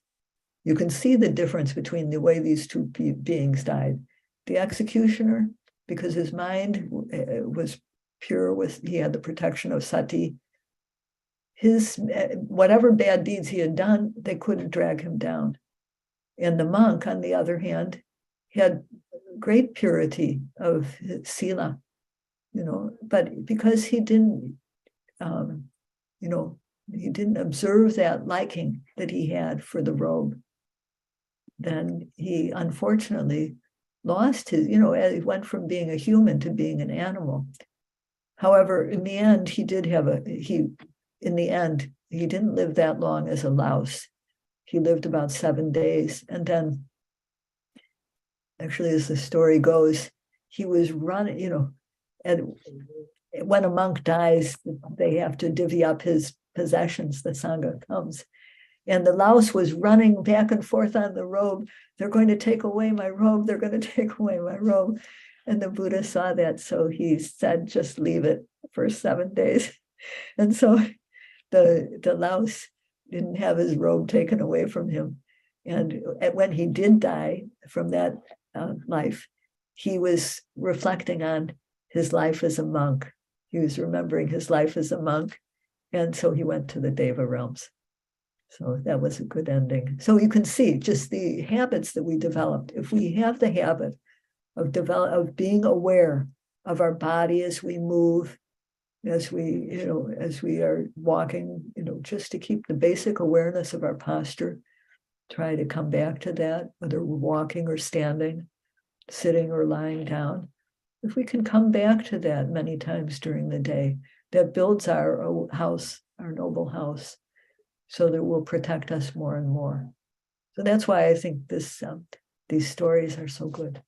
You can see the difference between the way these two beings died. The executioner, because his mind was pure, he had the protection of sati. His whatever bad deeds he had done, they couldn't drag him down. And the monk, on the other hand, had great purity of sila, but because he didn't, he didn't observe that liking that he had for the robe, then he unfortunately lost his, he went from being a human to being an animal. However, in the end, he didn't live that long as a louse. He lived about 7 days. And then, actually, as the story goes, he was running, and when a monk dies, they have to divvy up his possessions. The Sangha comes. And the louse was running back and forth on the robe. They're going to take away my robe. They're going to take away my robe. And the Buddha saw that. So he said, just leave it for 7 days. And so the louse didn't have his robe taken away from him. And when he did die from that life, he was reflecting on his life as a monk. He was remembering his life as a monk. And so he went to the Deva realms. So that was a good ending. So you can see just the habits that we developed. If we have the habit of being aware of our body as we move, as we are walking, just to keep the basic awareness of our posture, try to come back to that, whether we're walking or standing, sitting or lying down. If we can come back to that many times during the day, that builds our house, our noble house, so that it will protect us more and more. So that's why I think these stories are so good.